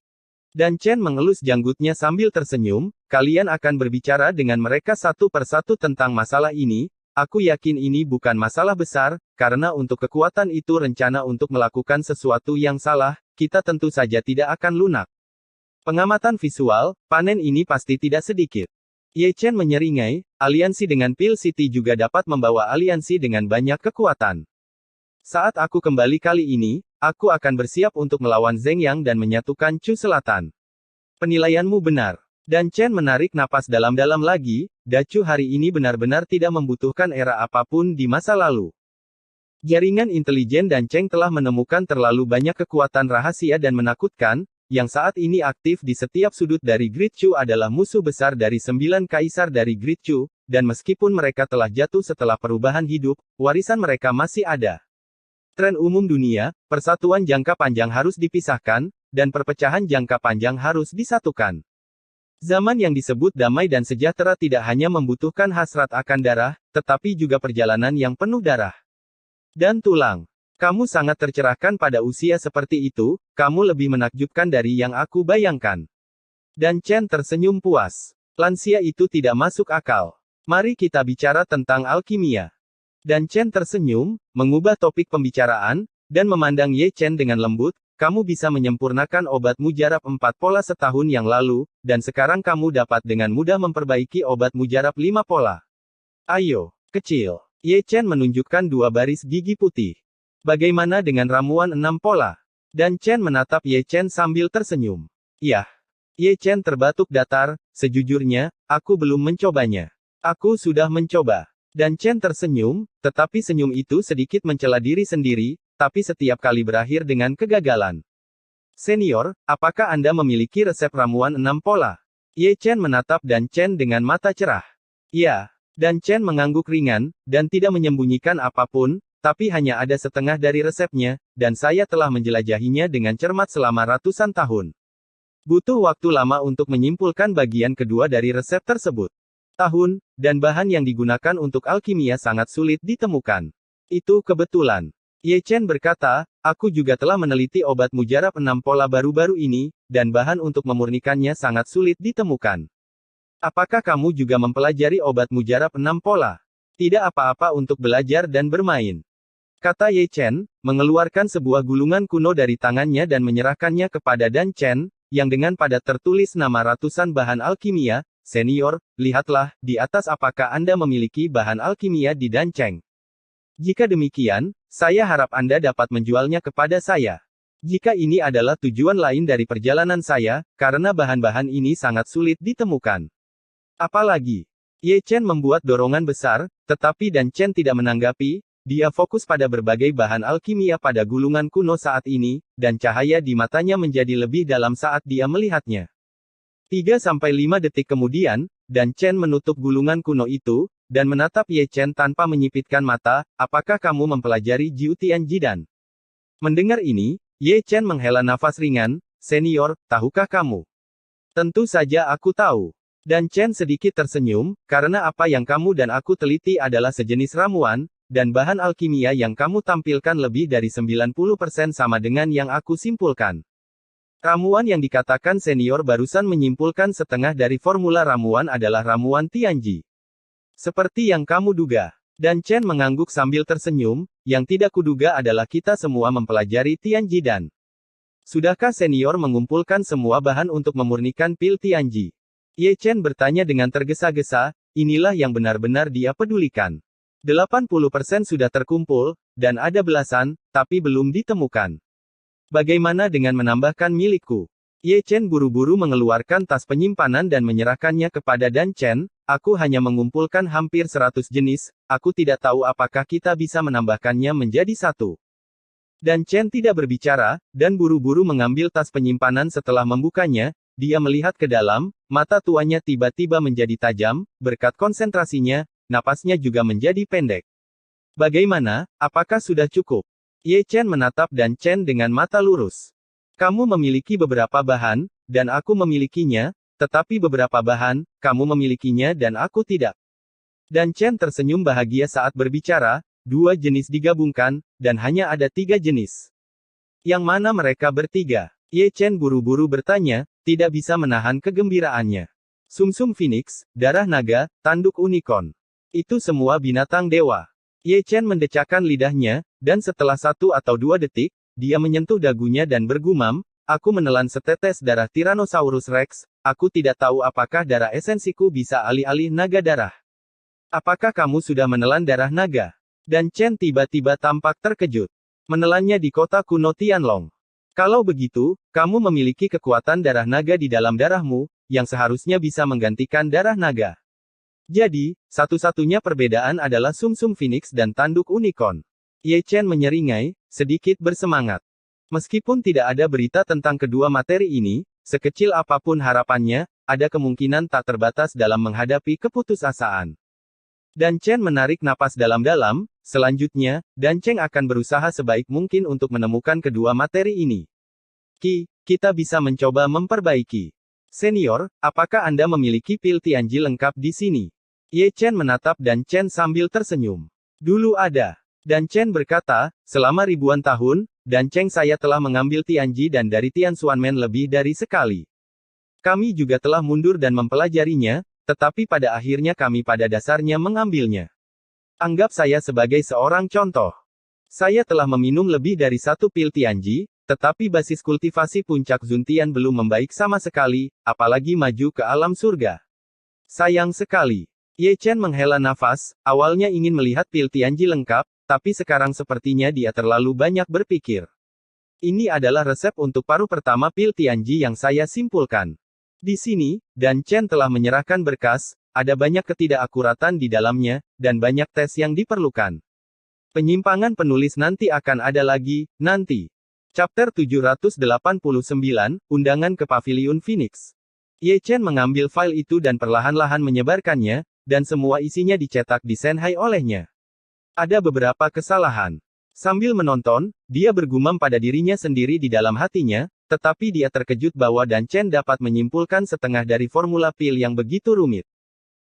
Dan Chen mengelus janggutnya sambil tersenyum, kalian akan berbicara dengan mereka satu persatu tentang masalah ini. Aku yakin ini bukan masalah besar, karena untuk kekuatan itu rencana untuk melakukan sesuatu yang salah, kita tentu saja tidak akan lunak. Pengamatan visual, panen ini pasti tidak sedikit. Ye Chen menyeringai, aliansi dengan Pil City juga dapat membawa aliansi dengan banyak kekuatan. Saat aku kembali kali ini, aku akan bersiap untuk melawan Zheng Yang dan menyatukan Chu Selatan. Penilaianmu benar. Dan Chen menarik napas dalam-dalam lagi, Dacu hari ini benar-benar tidak membutuhkan era apapun di masa lalu. Jaringan intelijen Dan Cheng telah menemukan terlalu banyak kekuatan rahasia dan menakutkan, yang saat ini aktif di setiap sudut dari Great Chu adalah musuh besar dari 9 kaisar dari Great Chu, dan meskipun mereka telah jatuh setelah perubahan hidup, warisan mereka masih ada. Tren umum dunia, persatuan jangka panjang harus dipisahkan, dan perpecahan jangka panjang harus disatukan. Zaman yang disebut damai dan sejahtera tidak hanya membutuhkan hasrat akan darah, tetapi juga perjalanan yang penuh darah dan tulang. Kamu sangat tercerahkan pada usia seperti itu, kamu lebih menakjubkan dari yang aku bayangkan. Dan Chen tersenyum puas. Lansia itu tidak masuk akal. Mari kita bicara tentang alkimia. Dan Chen tersenyum, mengubah topik pembicaraan, dan memandang Ye Chen dengan lembut. Kamu bisa menyempurnakan obat mujarab 4 pola setahun yang lalu, dan sekarang kamu dapat dengan mudah memperbaiki obat mujarab 5 pola. Ayo, kecil. Ye Chen menunjukkan 2 baris gigi putih. Bagaimana dengan ramuan 6 pola? Dan Chen menatap Ye Chen sambil tersenyum. Yah. Ye Chen terbatuk datar, sejujurnya, aku belum mencobanya. Aku sudah mencoba. Dan Chen tersenyum, tetapi senyum itu sedikit mencela diri sendiri, tapi setiap kali berakhir dengan kegagalan. Senior, apakah Anda memiliki resep ramuan 6 pola? Ye Chen menatap Dan Chen dengan mata cerah. Ya. Dan Chen mengangguk ringan, dan tidak menyembunyikan apapun, tapi hanya ada setengah dari resepnya, dan saya telah menjelajahinya dengan cermat selama ratusan tahun. Butuh waktu lama untuk menyimpulkan bagian kedua dari resep tersebut. Tahun, dan bahan yang digunakan untuk alkimia sangat sulit ditemukan. Itu kebetulan. Ye Chen berkata, aku juga telah meneliti obat mujarab 6 pola baru-baru ini, dan bahan untuk memurnikannya sangat sulit ditemukan. Apakah kamu juga mempelajari obat mujarab 6 pola? Tidak apa-apa untuk belajar dan bermain. Kata Ye Chen, mengeluarkan sebuah gulungan kuno dari tangannya dan menyerahkannya kepada Dan Chen, yang dengan padat tertulis nama ratusan bahan alkimia. Senior, lihatlah, di atas apakah Anda memiliki bahan alkimia di Dan Cheng. Jika demikian, saya harap Anda dapat menjualnya kepada saya. Jika ini adalah tujuan lain dari perjalanan saya, karena bahan-bahan ini sangat sulit ditemukan. Apalagi, Ye Chen membuat dorongan besar, tetapi Dan Chen tidak menanggapi, dia fokus pada berbagai bahan alkimia pada gulungan kuno saat ini, dan cahaya di matanya menjadi lebih dalam saat dia melihatnya. 3-5 detik kemudian, Dan Chen menutup gulungan kuno itu, dan menatap Ye Chen tanpa menyipitkan mata, apakah kamu mempelajari Jiutian Jidan? Mendengar ini, Ye Chen menghela nafas ringan, senior, tahukah kamu? Tentu saja aku tahu. Dan Chen sedikit tersenyum, karena apa yang kamu dan aku teliti adalah sejenis ramuan, dan bahan alkimia yang kamu tampilkan lebih dari 90% sama dengan yang aku simpulkan. Ramuan yang dikatakan senior barusan menyimpulkan setengah dari formula ramuan adalah ramuan Tianji. Seperti yang kamu duga. Dan Chen mengangguk sambil tersenyum, yang tidak kuduga adalah kita semua mempelajari Tianji dan. Sudahkah senior mengumpulkan semua bahan untuk memurnikan pil Tianji? Ye Chen bertanya dengan tergesa-gesa, inilah yang benar-benar dia pedulikan. 80% sudah terkumpul, dan ada belasan, tapi belum ditemukan. Bagaimana dengan menambahkan milikku? Ye Chen buru-buru mengeluarkan tas penyimpanan dan menyerahkannya kepada Dan Chen, aku hanya mengumpulkan hampir 100 jenis, aku tidak tahu apakah kita bisa menambahkannya menjadi 1. Dan Chen tidak berbicara, dan buru-buru mengambil tas penyimpanan setelah membukanya, dia melihat ke dalam, mata tuanya tiba-tiba menjadi tajam, berkat konsentrasinya, napasnya juga menjadi pendek. Bagaimana, apakah sudah cukup? Ye Chen menatap Dan Chen dengan mata lurus. Kamu memiliki beberapa bahan, dan aku memilikinya, tetapi beberapa bahan, kamu memilikinya dan aku tidak. Dan Chen tersenyum bahagia saat berbicara, dua jenis digabungkan, dan hanya ada tiga jenis. Yang mana mereka bertiga? Ye Chen buru-buru bertanya, tidak bisa menahan kegembiraannya. Sumsum Phoenix, darah naga, tanduk unicorn. Itu semua binatang dewa. Ye Chen mendecakkan lidahnya, dan setelah 1 atau 2 detik, dia menyentuh dagunya dan bergumam, aku menelan setetes darah Tyrannosaurus Rex, aku tidak tahu apakah darah esensiku bisa alih-alih naga darah. Apakah kamu sudah menelan darah naga? Dan Chen tiba-tiba tampak terkejut. Menelannya di kota kuno Tianlong. Kalau begitu, kamu memiliki kekuatan darah naga di dalam darahmu, yang seharusnya bisa menggantikan darah naga. Jadi, satu-satunya perbedaan adalah sumsum Phoenix dan tanduk unicorn. Ye Chen menyeringai, sedikit bersemangat. Meskipun tidak ada berita tentang kedua materi ini, sekecil apapun harapannya, ada kemungkinan tak terbatas dalam menghadapi keputusasaan. Dan Chen menarik napas dalam-dalam, selanjutnya, Dan Chen akan berusaha sebaik mungkin untuk menemukan kedua materi ini. Kita bisa mencoba memperbaiki. Senior, apakah Anda memiliki pil Tianji lengkap di sini? Ye Chen menatap Dan Chen sambil tersenyum. Dulu ada. Dan Chen berkata, selama ribuan tahun, Dan Chen saya telah mengambil Tianji dan dari Tian Xuanmen lebih dari sekali. Kami juga telah mundur dan mempelajarinya, tetapi pada akhirnya kami pada dasarnya mengambilnya. Anggap saya sebagai seorang contoh. Saya telah meminum lebih dari 1 pil Tianji, tetapi basis kultivasi puncak Zuntian belum membaik sama sekali, apalagi maju ke alam surga. Sayang sekali. Ye Chen menghela nafas, awalnya ingin melihat pil Tianji lengkap, tapi sekarang sepertinya dia terlalu banyak berpikir. Ini adalah resep untuk paru pertama pil Tianji yang saya simpulkan. Di sini, Dan Chen telah menyerahkan berkas, ada banyak ketidakakuratan di dalamnya, dan banyak tes yang diperlukan. Penyimpangan penulis nanti akan ada lagi, nanti. Chapter 789, Undangan ke Paviliun Phoenix. Ye Chen mengambil file itu dan perlahan-lahan menyebarkannya, dan semua isinya dicetak di Shanghai olehnya. Ada beberapa kesalahan. Sambil menonton, dia bergumam pada dirinya sendiri di dalam hatinya, tetapi dia terkejut bahwa Dan Chen dapat menyimpulkan setengah dari formula pil yang begitu rumit.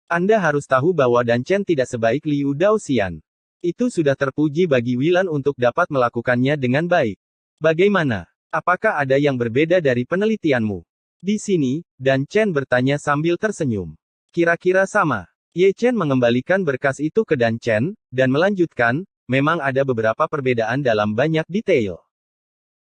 Anda harus tahu bahwa Dan Chen tidak sebaik Liu Daoxian. Itu sudah terpuji bagi Wilan untuk dapat melakukannya dengan baik. Bagaimana? Apakah ada yang berbeda dari penelitianmu? Di sini, Dan Chen bertanya sambil tersenyum. Kira-kira sama. Ye Chen mengembalikan berkas itu ke Dan Chen, dan melanjutkan, memang ada beberapa perbedaan dalam banyak detail.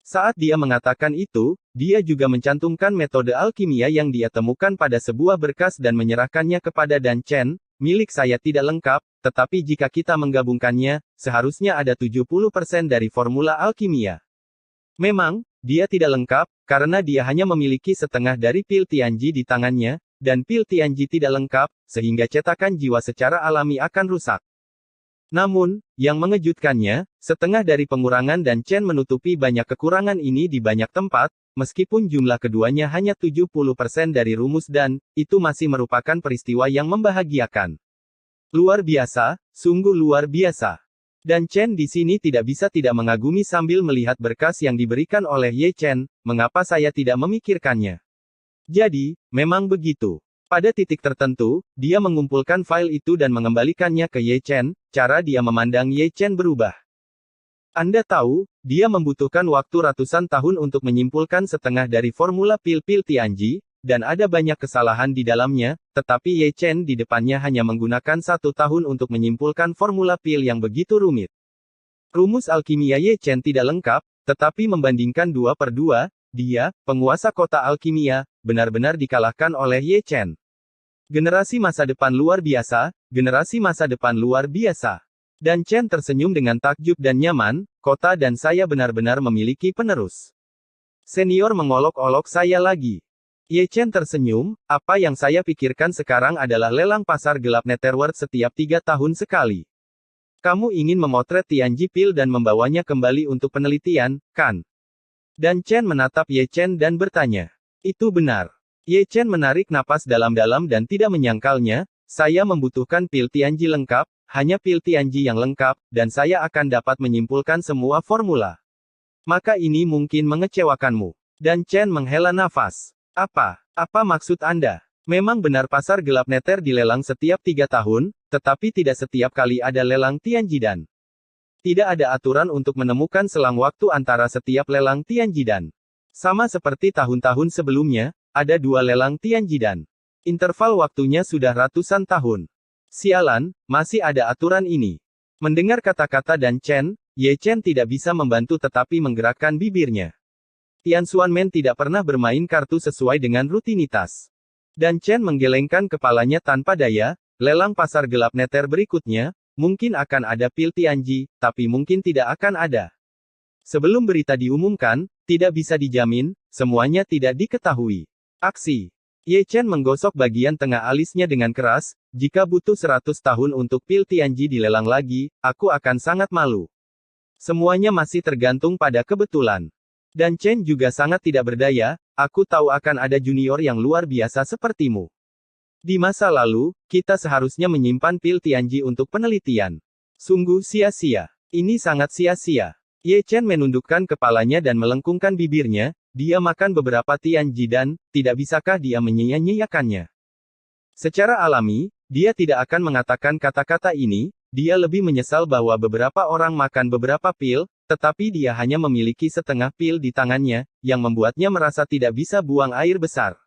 Saat dia mengatakan itu, dia juga mencantumkan metode alkimia yang dia temukan pada sebuah berkas dan menyerahkannya kepada Dan Chen, milik saya tidak lengkap, tetapi jika kita menggabungkannya, seharusnya ada 70% dari formula alkimia. Memang, dia tidak lengkap, karena dia hanya memiliki setengah dari pil Tianji di tangannya, dan pil Tianji tidak lengkap, sehingga cetakan jiwa secara alami akan rusak. Namun, yang mengejutkannya, setengah dari pengurangan Dan Chen menutupi banyak kekurangan ini di banyak tempat, meskipun jumlah keduanya hanya 70% dari rumus dan, itu masih merupakan peristiwa yang membahagiakan. Luar biasa, sungguh luar biasa. Dan Chen di sini tidak bisa tidak mengagumi sambil melihat berkas yang diberikan oleh Ye Chen, mengapa saya tidak memikirkannya? Jadi, memang begitu. Pada titik tertentu, dia mengumpulkan file itu dan mengembalikannya ke Ye Chen, cara dia memandang Ye Chen berubah. Anda tahu, dia membutuhkan waktu ratusan tahun untuk menyimpulkan setengah dari formula pil-pil Tianji, dan ada banyak kesalahan di dalamnya, tetapi Ye Chen di depannya hanya menggunakan 1 tahun untuk menyimpulkan formula pil yang begitu rumit. Rumus alkimia Ye Chen tidak lengkap, tetapi membandingkan 2/2, dia, penguasa kota alkimia, benar-benar dikalahkan oleh Ye Chen. Generasi masa depan luar biasa, generasi masa depan luar biasa. Dan Chen tersenyum dengan takjub dan nyaman, kota dan saya benar-benar memiliki penerus. Senior mengolok-olok saya lagi. Ye Chen tersenyum, apa yang saya pikirkan sekarang adalah lelang pasar gelap Netherworld setiap 3 tahun sekali. Kamu ingin memotret Tianji Pil dan membawanya kembali untuk penelitian, kan? Dan Chen menatap Ye Chen dan bertanya. Itu benar. Ye Chen menarik napas dalam-dalam dan tidak menyangkalnya, saya membutuhkan pil Tianji lengkap, hanya pil Tianji yang lengkap, dan saya akan dapat menyimpulkan semua formula. Maka ini mungkin mengecewakanmu. Dan Chen menghela nafas. Apa maksud Anda? Memang benar pasar gelap neter dilelang setiap 3 tahun, tetapi tidak setiap kali ada lelang Tianji dan tidak ada aturan untuk menemukan selang waktu antara setiap lelang Tianji dan. Sama seperti tahun-tahun sebelumnya, ada 2 lelang Tianji dan interval waktunya sudah ratusan tahun. Sialan, masih ada aturan ini. Mendengar kata-kata Dan Chen, Ye Chen tidak bisa membantu tetapi menggerakkan bibirnya. Tian Xuanmen tidak pernah bermain kartu sesuai dengan rutinitas. Dan Chen menggelengkan kepalanya tanpa daya, lelang pasar gelap neter berikutnya, mungkin akan ada pil Tianji, tapi mungkin tidak akan ada. Sebelum berita diumumkan, tidak bisa dijamin, semuanya tidak diketahui. Aksi. Ye Chen menggosok bagian tengah alisnya dengan keras, jika butuh 100 tahun untuk pil Tianji dilelang lagi, aku akan sangat malu. Semuanya masih tergantung pada kebetulan. Dan Chen juga sangat tidak berdaya, aku tahu akan ada junior yang luar biasa sepertimu. Di masa lalu, kita seharusnya menyimpan pil Tianji untuk penelitian. Sungguh sia-sia. Ini sangat sia-sia. Ye Chen menundukkan kepalanya dan melengkungkan bibirnya, dia makan beberapa Tianji dan, tidak bisakah dia menyia-nyiakannya? Secara alami, dia tidak akan mengatakan kata-kata ini, dia lebih menyesal bahwa beberapa orang makan beberapa pil, tetapi dia hanya memiliki setengah pil di tangannya, yang membuatnya merasa tidak bisa buang air besar.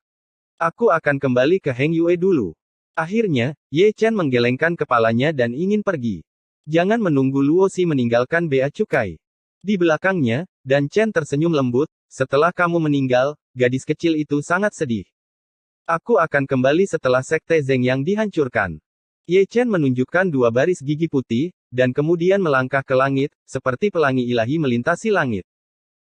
Aku akan kembali ke Heng Yue dulu. Akhirnya, Ye Chen menggelengkan kepalanya dan ingin pergi. Jangan menunggu Luo Xi meninggalkan bea cukai. Di belakangnya, Dan Chen tersenyum lembut, setelah kamu meninggal, gadis kecil itu sangat sedih. Aku akan kembali setelah sekte Zeng yang dihancurkan. Ye Chen menunjukkan 2 baris gigi putih, dan kemudian melangkah ke langit, seperti pelangi ilahi melintasi langit.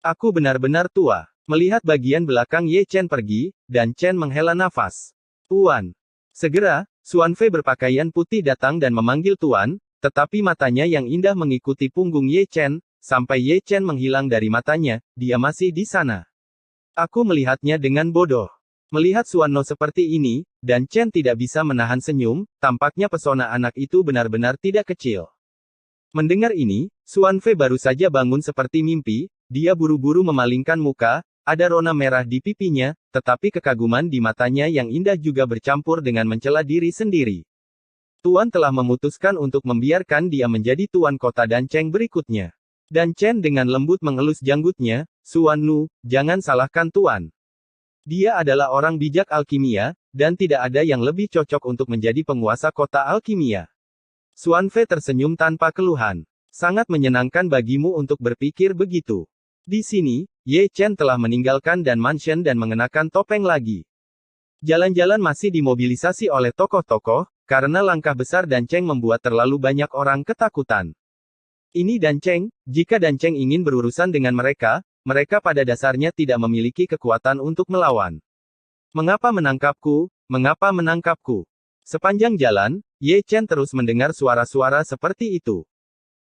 Aku benar-benar tua. Melihat bagian belakang Ye Chen pergi, Dan Chen menghela nafas. Tuan. Segera, Xuanfei berpakaian putih datang dan memanggil Tuan, tetapi matanya yang indah mengikuti punggung Ye Chen, sampai Ye Chen menghilang dari matanya, dia masih di sana. Aku melihatnya dengan bodoh. Melihat Xuanno seperti ini, Dan Chen tidak bisa menahan senyum, tampaknya pesona anak itu benar-benar tidak kecil. Mendengar ini, Xuanfei baru saja bangun seperti mimpi, dia buru-buru memalingkan muka, ada rona merah di pipinya, tetapi kekaguman di matanya yang indah juga bercampur dengan mencela diri sendiri. Tuan telah memutuskan untuk membiarkan dia menjadi tuan kota Dan Cheng berikutnya. Dan Chen dengan lembut mengelus janggutnya, Xuannu, jangan salahkan Tuan. Dia adalah orang bijak alkimia, dan tidak ada yang lebih cocok untuk menjadi penguasa kota alkimia. Xuanfei tersenyum tanpa keluhan. Sangat menyenangkan bagimu untuk berpikir begitu. Di sini, Ye Chen telah meninggalkan Dan Mansion dan mengenakan topeng lagi. Jalan-jalan masih dimobilisasi oleh tokoh-tokoh, karena langkah besar Dan Cheng membuat terlalu banyak orang ketakutan. Ini Dan Cheng, jika Dan Cheng ingin berurusan dengan mereka, mereka pada dasarnya tidak memiliki kekuatan untuk melawan. Mengapa menangkapku? Mengapa menangkapku? Sepanjang jalan, Ye Chen terus mendengar suara-suara seperti itu.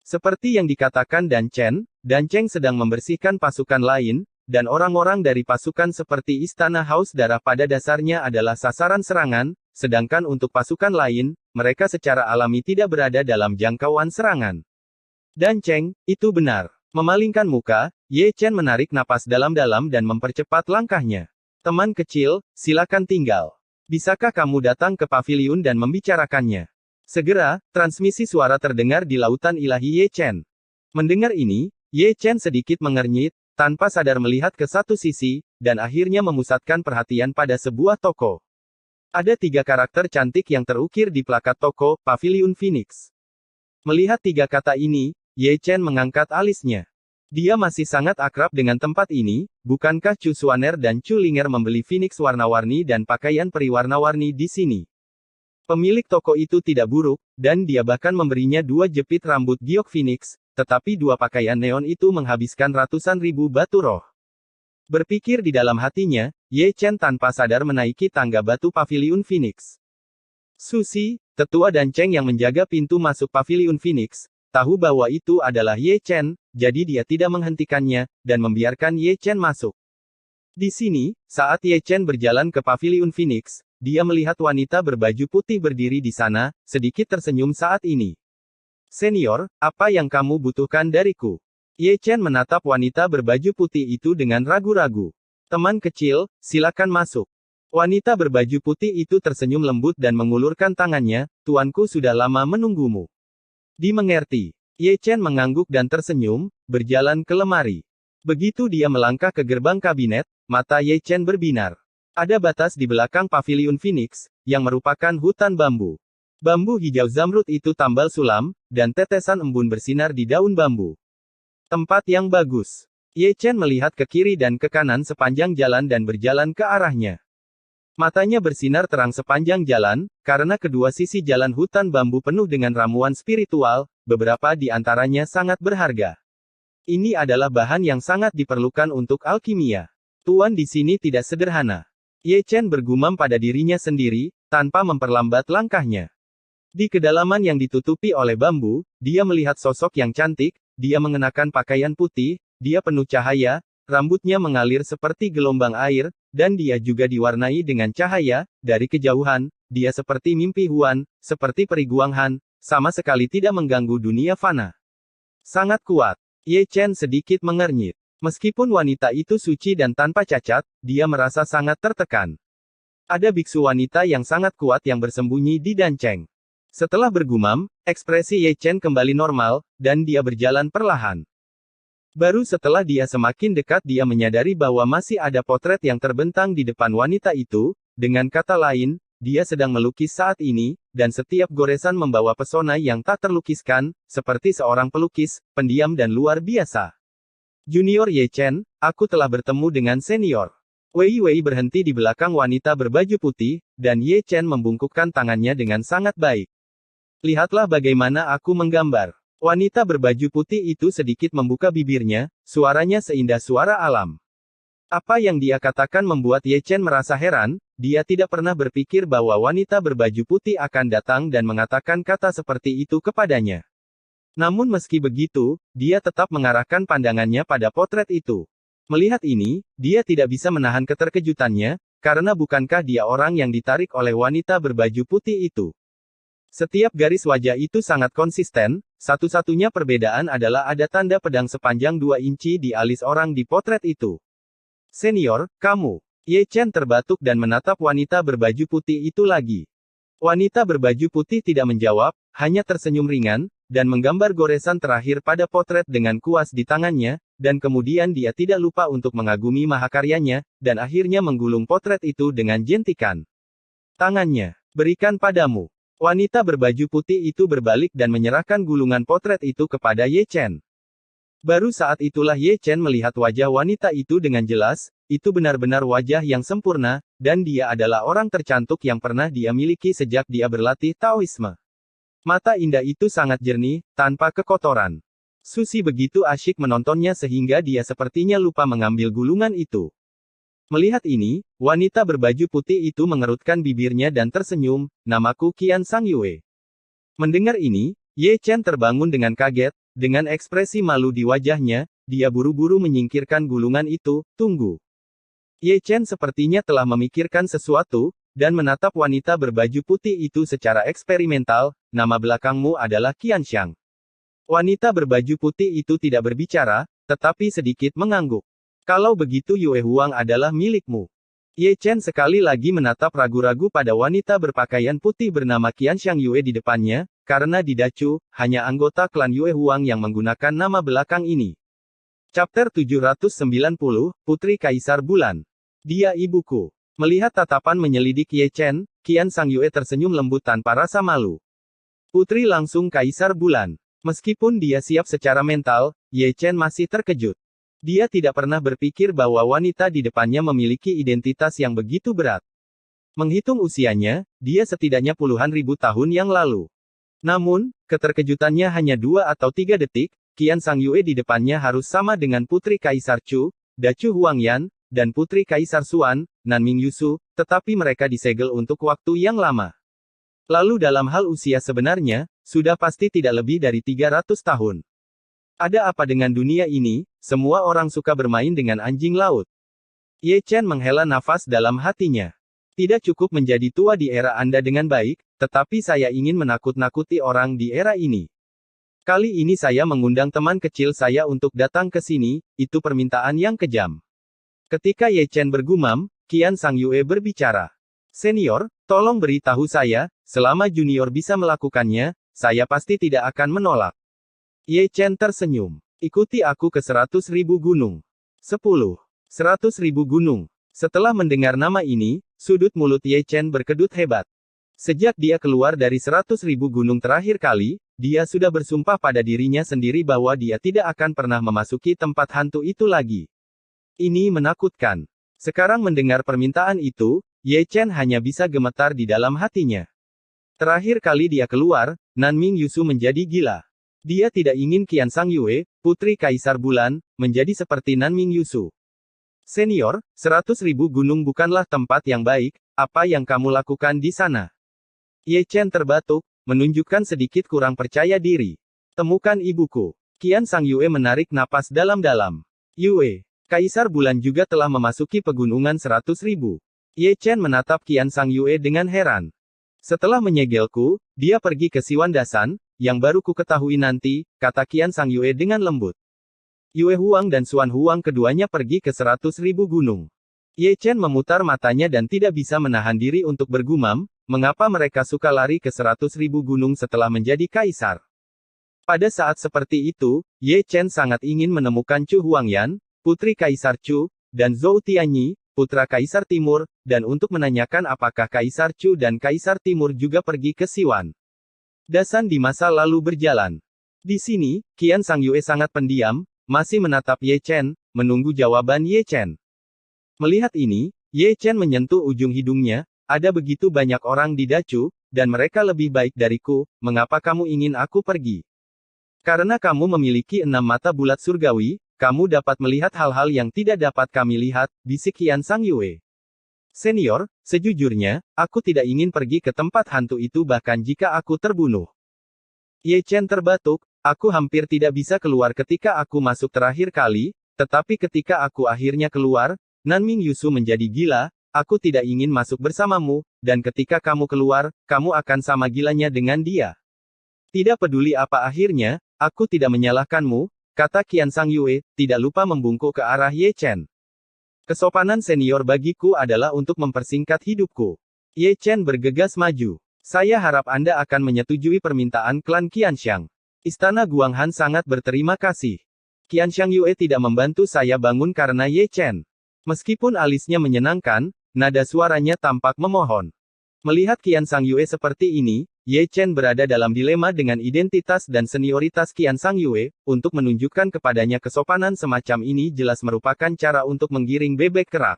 Seperti yang dikatakan Dan Cheng sedang membersihkan pasukan lain, dan orang-orang dari pasukan seperti Istana Haus Darah pada dasarnya adalah sasaran serangan, sedangkan untuk pasukan lain, mereka secara alami tidak berada dalam jangkauan serangan. Dan Cheng, itu benar. Memalingkan muka, Ye Chen menarik napas dalam-dalam dan mempercepat langkahnya. Teman kecil, silakan tinggal. Bisakah kamu datang ke paviliun dan membicarakannya? Segera, transmisi suara terdengar di lautan ilahi Ye Chen. Mendengar ini, Ye Chen sedikit mengernyit, tanpa sadar melihat ke satu sisi, dan akhirnya memusatkan perhatian pada sebuah toko. Ada 3 karakter cantik yang terukir di plakat toko, Paviliun Phoenix. Melihat 3 kata ini, Ye Chen mengangkat alisnya. Dia masih sangat akrab dengan tempat ini, bukankah Chu Xuaner dan Chu Linger membeli Phoenix warna-warni dan pakaian peri warna-warni di sini? Pemilik toko itu tidak buruk, dan dia bahkan memberinya 2 jepit rambut giok Phoenix, tetapi 2 pakaian neon itu menghabiskan ratusan ribu batu roh. Berpikir di dalam hatinya, Ye Chen tanpa sadar menaiki tangga batu Paviliun Phoenix. Susi, tetua Dan Cheng yang menjaga pintu masuk Paviliun Phoenix, tahu bahwa itu adalah Ye Chen, jadi dia tidak menghentikannya, dan membiarkan Ye Chen masuk. Di sini, saat Ye Chen berjalan ke Paviliun Phoenix, dia melihat wanita berbaju putih berdiri di sana, sedikit tersenyum saat ini. Senior, apa yang kamu butuhkan dariku? Ye Chen menatap wanita berbaju putih itu dengan ragu-ragu. Teman kecil, silakan masuk. Wanita berbaju putih itu tersenyum lembut dan mengulurkan tangannya, tuanku sudah lama menunggumu. Dimengerti. Ye Chen mengangguk dan tersenyum, berjalan ke lemari. Begitu dia melangkah ke gerbang kabinet, mata Ye Chen berbinar. Ada batas di belakang paviliun Phoenix, yang merupakan hutan bambu. Bambu hijau zamrud itu tambal sulam, dan tetesan embun bersinar di daun bambu. Tempat yang bagus. Ye Chen melihat ke kiri dan ke kanan sepanjang jalan dan berjalan ke arahnya. Matanya bersinar terang sepanjang jalan, karena kedua sisi jalan hutan bambu penuh dengan ramuan spiritual, beberapa di antaranya sangat berharga. Ini adalah bahan yang sangat diperlukan untuk alkimia. Tuan di sini tidak sederhana. Ye Chen bergumam pada dirinya sendiri, tanpa memperlambat langkahnya. Di kedalaman yang ditutupi oleh bambu, dia melihat sosok yang cantik, dia mengenakan pakaian putih, dia penuh cahaya, rambutnya mengalir seperti gelombang air, dan dia juga diwarnai dengan cahaya, dari kejauhan, dia seperti mimpi Huan, seperti peri Guanghan, sama sekali tidak mengganggu dunia fana. Sangat kuat. Ye Chen sedikit mengernyit. Meskipun wanita itu suci dan tanpa cacat, dia merasa sangat tertekan. Ada biksu wanita yang sangat kuat yang bersembunyi di Danceng. Setelah bergumam, ekspresi Ye Chen kembali normal, dan dia berjalan perlahan. Baru setelah dia semakin dekat dia menyadari bahwa masih ada potret yang terbentang di depan wanita itu, dengan kata lain, dia sedang melukis saat ini, dan setiap goresan membawa pesona yang tak terlukiskan, seperti seorang pelukis, pendiam dan luar biasa. Junior Ye Chen, aku telah bertemu dengan senior. Wei Wei berhenti di belakang wanita berbaju putih, dan Ye Chen membungkukkan tangannya dengan sangat baik. Lihatlah bagaimana aku menggambar. Wanita berbaju putih itu sedikit membuka bibirnya, suaranya seindah suara alam. Apa yang dia katakan membuat Ye Chen merasa heran, dia tidak pernah berpikir bahwa wanita berbaju putih akan datang dan mengatakan kata seperti itu kepadanya. Namun meski begitu, dia tetap mengarahkan pandangannya pada potret itu. Melihat ini, dia tidak bisa menahan keterkejutannya, karena bukankah dia orang yang ditarik oleh wanita berbaju putih itu? Setiap garis wajah itu sangat konsisten, satu-satunya perbedaan adalah ada tanda pedang sepanjang 2 inci di alis orang di potret itu. Senior, kamu. Ye Chen terbatuk dan menatap wanita berbaju putih itu lagi. Wanita berbaju putih tidak menjawab, hanya tersenyum ringan, dan menggambar goresan terakhir pada potret dengan kuas di tangannya, dan kemudian dia tidak lupa untuk mengagumi mahakaryanya, dan akhirnya menggulung potret itu dengan jentikan. Tangannya, berikan padamu. Wanita berbaju putih itu berbalik dan menyerahkan gulungan potret itu kepada Ye Chen. Baru saat itulah Ye Chen melihat wajah wanita itu dengan jelas, itu benar-benar wajah yang sempurna, dan dia adalah orang tercantik yang pernah dia miliki sejak dia berlatih Taoisme. Mata indah itu sangat jernih, tanpa kekotoran. Susi begitu asyik menontonnya sehingga dia sepertinya lupa mengambil gulungan itu. Melihat ini, wanita berbaju putih itu mengerutkan bibirnya dan tersenyum, namaku Qian Sang Yue. Mendengar ini, Ye Chen terbangun dengan kaget, dengan ekspresi malu di wajahnya, dia buru-buru menyingkirkan gulungan itu, tunggu. Ye Chen sepertinya telah memikirkan sesuatu, dan menatap wanita berbaju putih itu secara eksperimental, nama belakangmu adalah Qianxiang. Wanita berbaju putih itu tidak berbicara, tetapi sedikit mengangguk. Kalau begitu Yue Huang adalah milikmu. Ye Chen sekali lagi menatap ragu-ragu pada wanita berpakaian putih bernama Qianxiang Yue di depannya, karena di Dacu, hanya anggota klan Yue Huang yang menggunakan nama belakang ini. Chapter 790, Putri Kaisar Bulan. Dia ibuku. Melihat tatapan menyelidik Ye Chen, Qian Sang Yue tersenyum lembut tanpa rasa malu. Putri langsung Kaisar Bulan. Meskipun dia siap secara mental, Ye Chen masih terkejut. Dia tidak pernah berpikir bahwa wanita di depannya memiliki identitas yang begitu berat. Menghitung usianya, dia setidaknya puluhan ribu tahun yang lalu. Namun, keterkejutannya hanya 2 atau 3 detik, Qian Sang Yue di depannya harus sama dengan Putri Kaisar Chu, Dacu Huangyan, dan Putri Kaisar Xuan, Nanming Yusu, tetapi mereka disegel untuk waktu yang lama. Lalu dalam hal usia sebenarnya, sudah pasti tidak lebih dari 300 tahun. Ada apa dengan dunia ini? Semua orang suka bermain dengan anjing laut. Ye Chen menghela nafas dalam hatinya. Tidak cukup menjadi tua di era Anda dengan baik, tetapi saya ingin menakut-nakuti orang di era ini. Kali ini saya mengundang teman kecil saya untuk datang ke sini, itu permintaan yang kejam. Ketika Ye Chen bergumam, Qian Sangyue berbicara. Senior, tolong beritahu saya, selama junior bisa melakukannya, saya pasti tidak akan menolak. Ye Chen tersenyum. Ikuti aku ke 100.000 gunung. 10. 100.000 gunung. Setelah mendengar nama ini, sudut mulut Ye Chen berkedut hebat. Sejak dia keluar dari 100.000 gunung terakhir kali, dia sudah bersumpah pada dirinya sendiri bahwa dia tidak akan pernah memasuki tempat hantu itu lagi. Ini menakutkan. Sekarang mendengar permintaan itu, Ye Chen hanya bisa gemetar di dalam hatinya. Terakhir kali dia keluar, Nanming Yusu menjadi gila. Dia tidak ingin Qian Sangyue, putri Kaisar Bulan, menjadi seperti Nanming Yusu. Senior, 100.000 gunung bukanlah tempat yang baik, apa yang kamu lakukan di sana? Ye Chen terbatuk, menunjukkan sedikit kurang percaya diri. Temukan ibuku. Qian Sangyue menarik napas dalam-dalam. Yue, Kaisar Bulan juga telah memasuki pegunungan 100.000. Ye Chen menatap Qian Sangyue dengan heran. Setelah menyegelku, dia pergi ke Siwan Dasan, yang baru ku ketahui nanti, kata Qian Sangyue dengan lembut. Yue Huang dan Xuan Huang keduanya pergi ke 100.000 gunung. Ye Chen memutar matanya dan tidak bisa menahan diri untuk bergumam, mengapa mereka suka lari ke 100.000 gunung setelah menjadi kaisar. Pada saat seperti itu, Ye Chen sangat ingin menemukan Chu Huangyan, putri Kaisar Chu, dan Zhou Tianyi, putra Kaisar Timur, dan untuk menanyakan apakah Kaisar Chu dan Kaisar Timur juga pergi ke Siwan Dasan di masa lalu berjalan. Di sini, Qian Sangyue sangat pendiam, masih menatap Ye Chen, menunggu jawaban Ye Chen. Melihat ini, Ye Chen menyentuh ujung hidungnya, ada begitu banyak orang di Dacu, dan mereka lebih baik dariku, mengapa kamu ingin aku pergi? Karena kamu memiliki 6 mata bulat surgawi, kamu dapat melihat hal-hal yang tidak dapat kami lihat, bisik Qian Sangyue. Senior, sejujurnya, aku tidak ingin pergi ke tempat hantu itu bahkan jika aku terbunuh. Ye Chen terbatuk, aku hampir tidak bisa keluar ketika aku masuk terakhir kali, tetapi ketika aku akhirnya keluar, Nanming Yusu menjadi gila, aku tidak ingin masuk bersamamu, dan ketika kamu keluar, kamu akan sama gilanya dengan dia. Tidak peduli apa akhirnya, aku tidak menyalahkanmu, kata Qian Sangyue, tidak lupa membungkuk ke arah Ye Chen. Kesopanan senior bagiku adalah untuk mempersingkat hidupku. Ye Chen bergegas maju. Saya harap Anda akan menyetujui permintaan klan Qianxiang. Istana Guanghan sangat berterima kasih. Qianxiang Yue tidak membantu saya bangun karena Ye Chen. Meskipun alisnya menyenangkan, nada suaranya tampak memohon. Melihat Qian Sangyue seperti ini, Ye Chen berada dalam dilema dengan identitas dan senioritas Qian Sangyue, untuk menunjukkan kepadanya kesopanan semacam ini jelas merupakan cara untuk menggiring bebek kerak.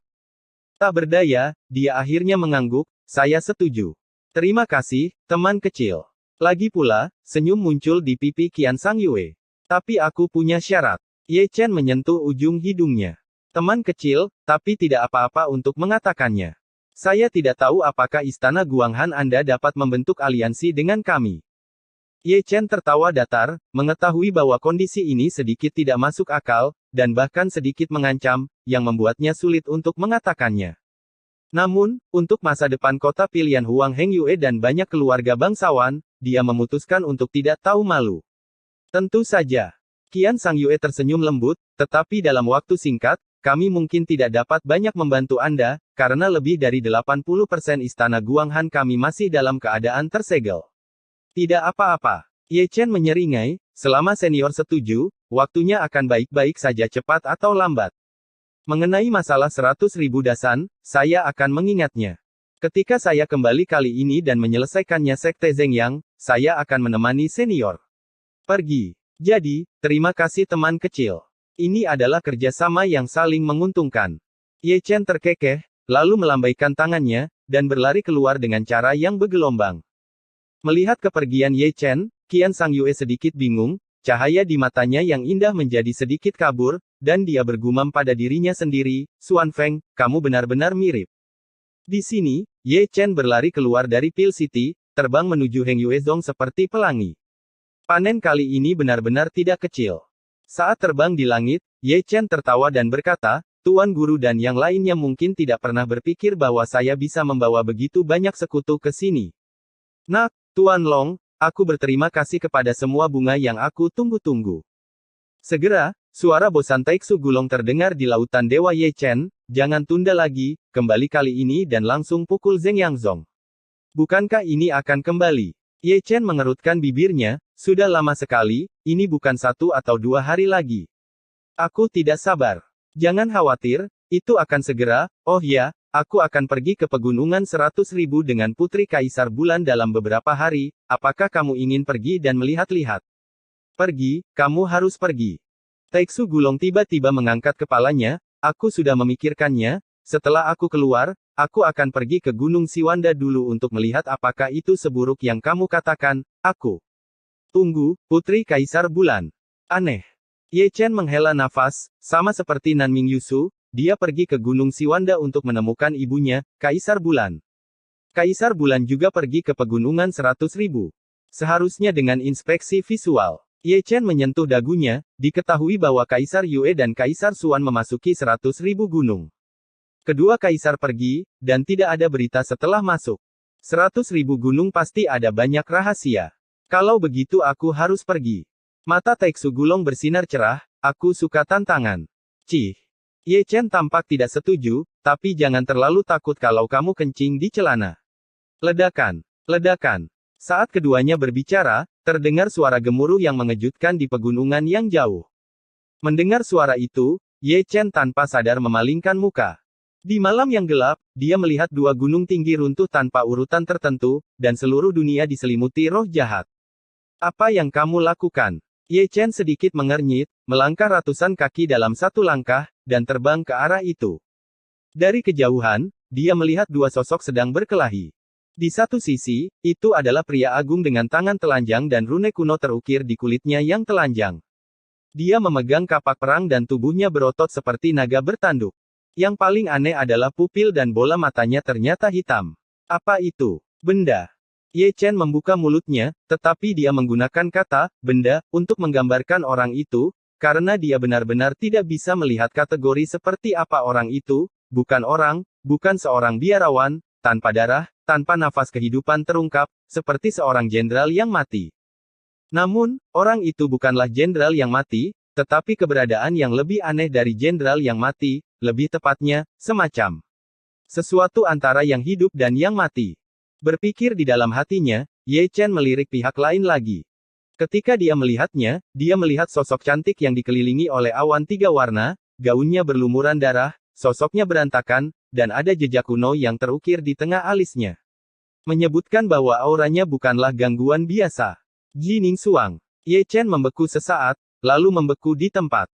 Tak berdaya, dia akhirnya mengangguk, saya setuju. Terima kasih, teman kecil. Lagi pula, senyum muncul di pipi Qian Sangyue. Tapi aku punya syarat. Ye Chen menyentuh ujung hidungnya. Teman kecil, tapi tidak apa-apa untuk mengatakannya. Saya tidak tahu apakah Istana Guanghan Anda dapat membentuk aliansi dengan kami. Ye Chen tertawa datar, mengetahui bahwa kondisi ini sedikit tidak masuk akal, dan bahkan sedikit mengancam, yang membuatnya sulit untuk mengatakannya. Namun, untuk masa depan kota pilihan Huang Hengyue dan banyak keluarga bangsawan, dia memutuskan untuk tidak tahu malu. Tentu saja. Qian Sangyue tersenyum lembut, tetapi dalam waktu singkat, kami mungkin tidak dapat banyak membantu Anda, karena lebih dari 80% istana Guanghan kami masih dalam keadaan tersegel. Tidak apa-apa. Ye Chen menyeringai, selama senior setuju, waktunya akan baik-baik saja cepat atau lambat. Mengenai masalah 100.000 dasan, saya akan mengingatnya. Ketika saya kembali kali ini dan menyelesaikannya Sekte Zhengyang, saya akan menemani senior. Pergi. Jadi, terima kasih teman kecil. Ini adalah kerjasama yang saling menguntungkan. Ye Chen terkekeh, lalu melambaikan tangannya, dan berlari keluar dengan cara yang bergelombang. Melihat kepergian Ye Chen, Qian Sangyue sedikit bingung, cahaya di matanya yang indah menjadi sedikit kabur, dan dia bergumam pada dirinya sendiri, Xuan Feng, kamu benar-benar mirip. Di sini, Ye Chen berlari keluar dari Pil City, terbang menuju Henghuezong seperti pelangi. Panen kali ini benar-benar tidak kecil. Saat terbang di langit, Ye Chen tertawa dan berkata, Tuan Guru dan yang lainnya mungkin tidak pernah berpikir bahwa saya bisa membawa begitu banyak sekutu ke sini. Nak, Tuan Long, aku berterima kasih kepada semua bunga yang aku tunggu-tunggu. Segera, suara bosan Taeksu Gulong terdengar di lautan Dewa Ye Chen, jangan tunda lagi, kembali kali ini dan langsung pukul Zheng Yangzong. Bukankah ini akan kembali? Ye Chen mengerutkan bibirnya, sudah lama sekali, ini bukan 1 atau 2 hari lagi. Aku tidak sabar. Jangan khawatir, itu akan segera, oh ya, aku akan pergi ke pegunungan 100.000 dengan Putri Kaisar Bulan dalam beberapa hari, apakah kamu ingin pergi dan melihat-lihat? Pergi, kamu harus pergi. Taeksu Gulong tiba-tiba mengangkat kepalanya, aku sudah memikirkannya, setelah aku keluar, aku akan pergi ke Gunung Siwanda dulu untuk melihat apakah itu seburuk yang kamu katakan, aku. Tunggu, Putri Kaisar Bulan. Aneh. Ye Chen menghela nafas, sama seperti Nanming Yusu, dia pergi ke Gunung Siwanda untuk menemukan ibunya, Kaisar Bulan. Kaisar Bulan juga pergi ke pegunungan 100.000. Seharusnya dengan inspeksi visual. Ye Chen menyentuh dagunya, diketahui bahwa Kaisar Yue dan Kaisar Suan memasuki 100.000 gunung. Kedua kaisar pergi, dan tidak ada berita setelah masuk. 100.000 gunung pasti ada banyak rahasia. Kalau begitu aku harus pergi. Mata Taeksu Gulong bersinar cerah, aku suka tantangan. Cih. Ye Chen tampak tidak setuju, tapi jangan terlalu takut kalau kamu kencing di celana. Ledakan. Ledakan. Saat keduanya berbicara, terdengar suara gemuruh yang mengejutkan di pegunungan yang jauh. Mendengar suara itu, Ye Chen tanpa sadar memalingkan muka. Di malam yang gelap, dia melihat 2 gunung tinggi runtuh tanpa urutan tertentu, dan seluruh dunia diselimuti roh jahat. Apa yang kamu lakukan? Ye Chen sedikit mengernyit, melangkah ratusan kaki dalam 1 langkah, dan terbang ke arah itu. Dari kejauhan, dia melihat 2 sosok sedang berkelahi. Di satu sisi, itu adalah pria agung dengan tangan telanjang dan rune kuno terukir di kulitnya yang telanjang. Dia memegang kapak perang dan tubuhnya berotot seperti naga bertanduk. Yang paling aneh adalah pupil dan bola matanya ternyata hitam. Apa itu? Benda. Ye Chen membuka mulutnya, tetapi dia menggunakan kata, benda, untuk menggambarkan orang itu, karena dia benar-benar tidak bisa melihat kategori seperti apa orang itu, bukan orang, bukan seorang biarawan, tanpa darah, tanpa nafas kehidupan terungkap, seperti seorang jenderal yang mati. Namun, orang itu bukanlah jenderal yang mati, tetapi keberadaan yang lebih aneh dari jenderal yang mati, lebih tepatnya, semacam sesuatu antara yang hidup dan yang mati. Berpikir di dalam hatinya, Ye Chen melirik pihak lain lagi. Ketika dia melihatnya, dia melihat sosok cantik yang dikelilingi oleh awan 3 warna, gaunnya berlumuran darah, sosoknya berantakan, dan ada jejak kuno yang terukir di tengah alisnya. Menyebutkan bahwa auranya bukanlah gangguan biasa. Jining Suang. Ye Chen membeku sesaat, lalu membeku di tempat.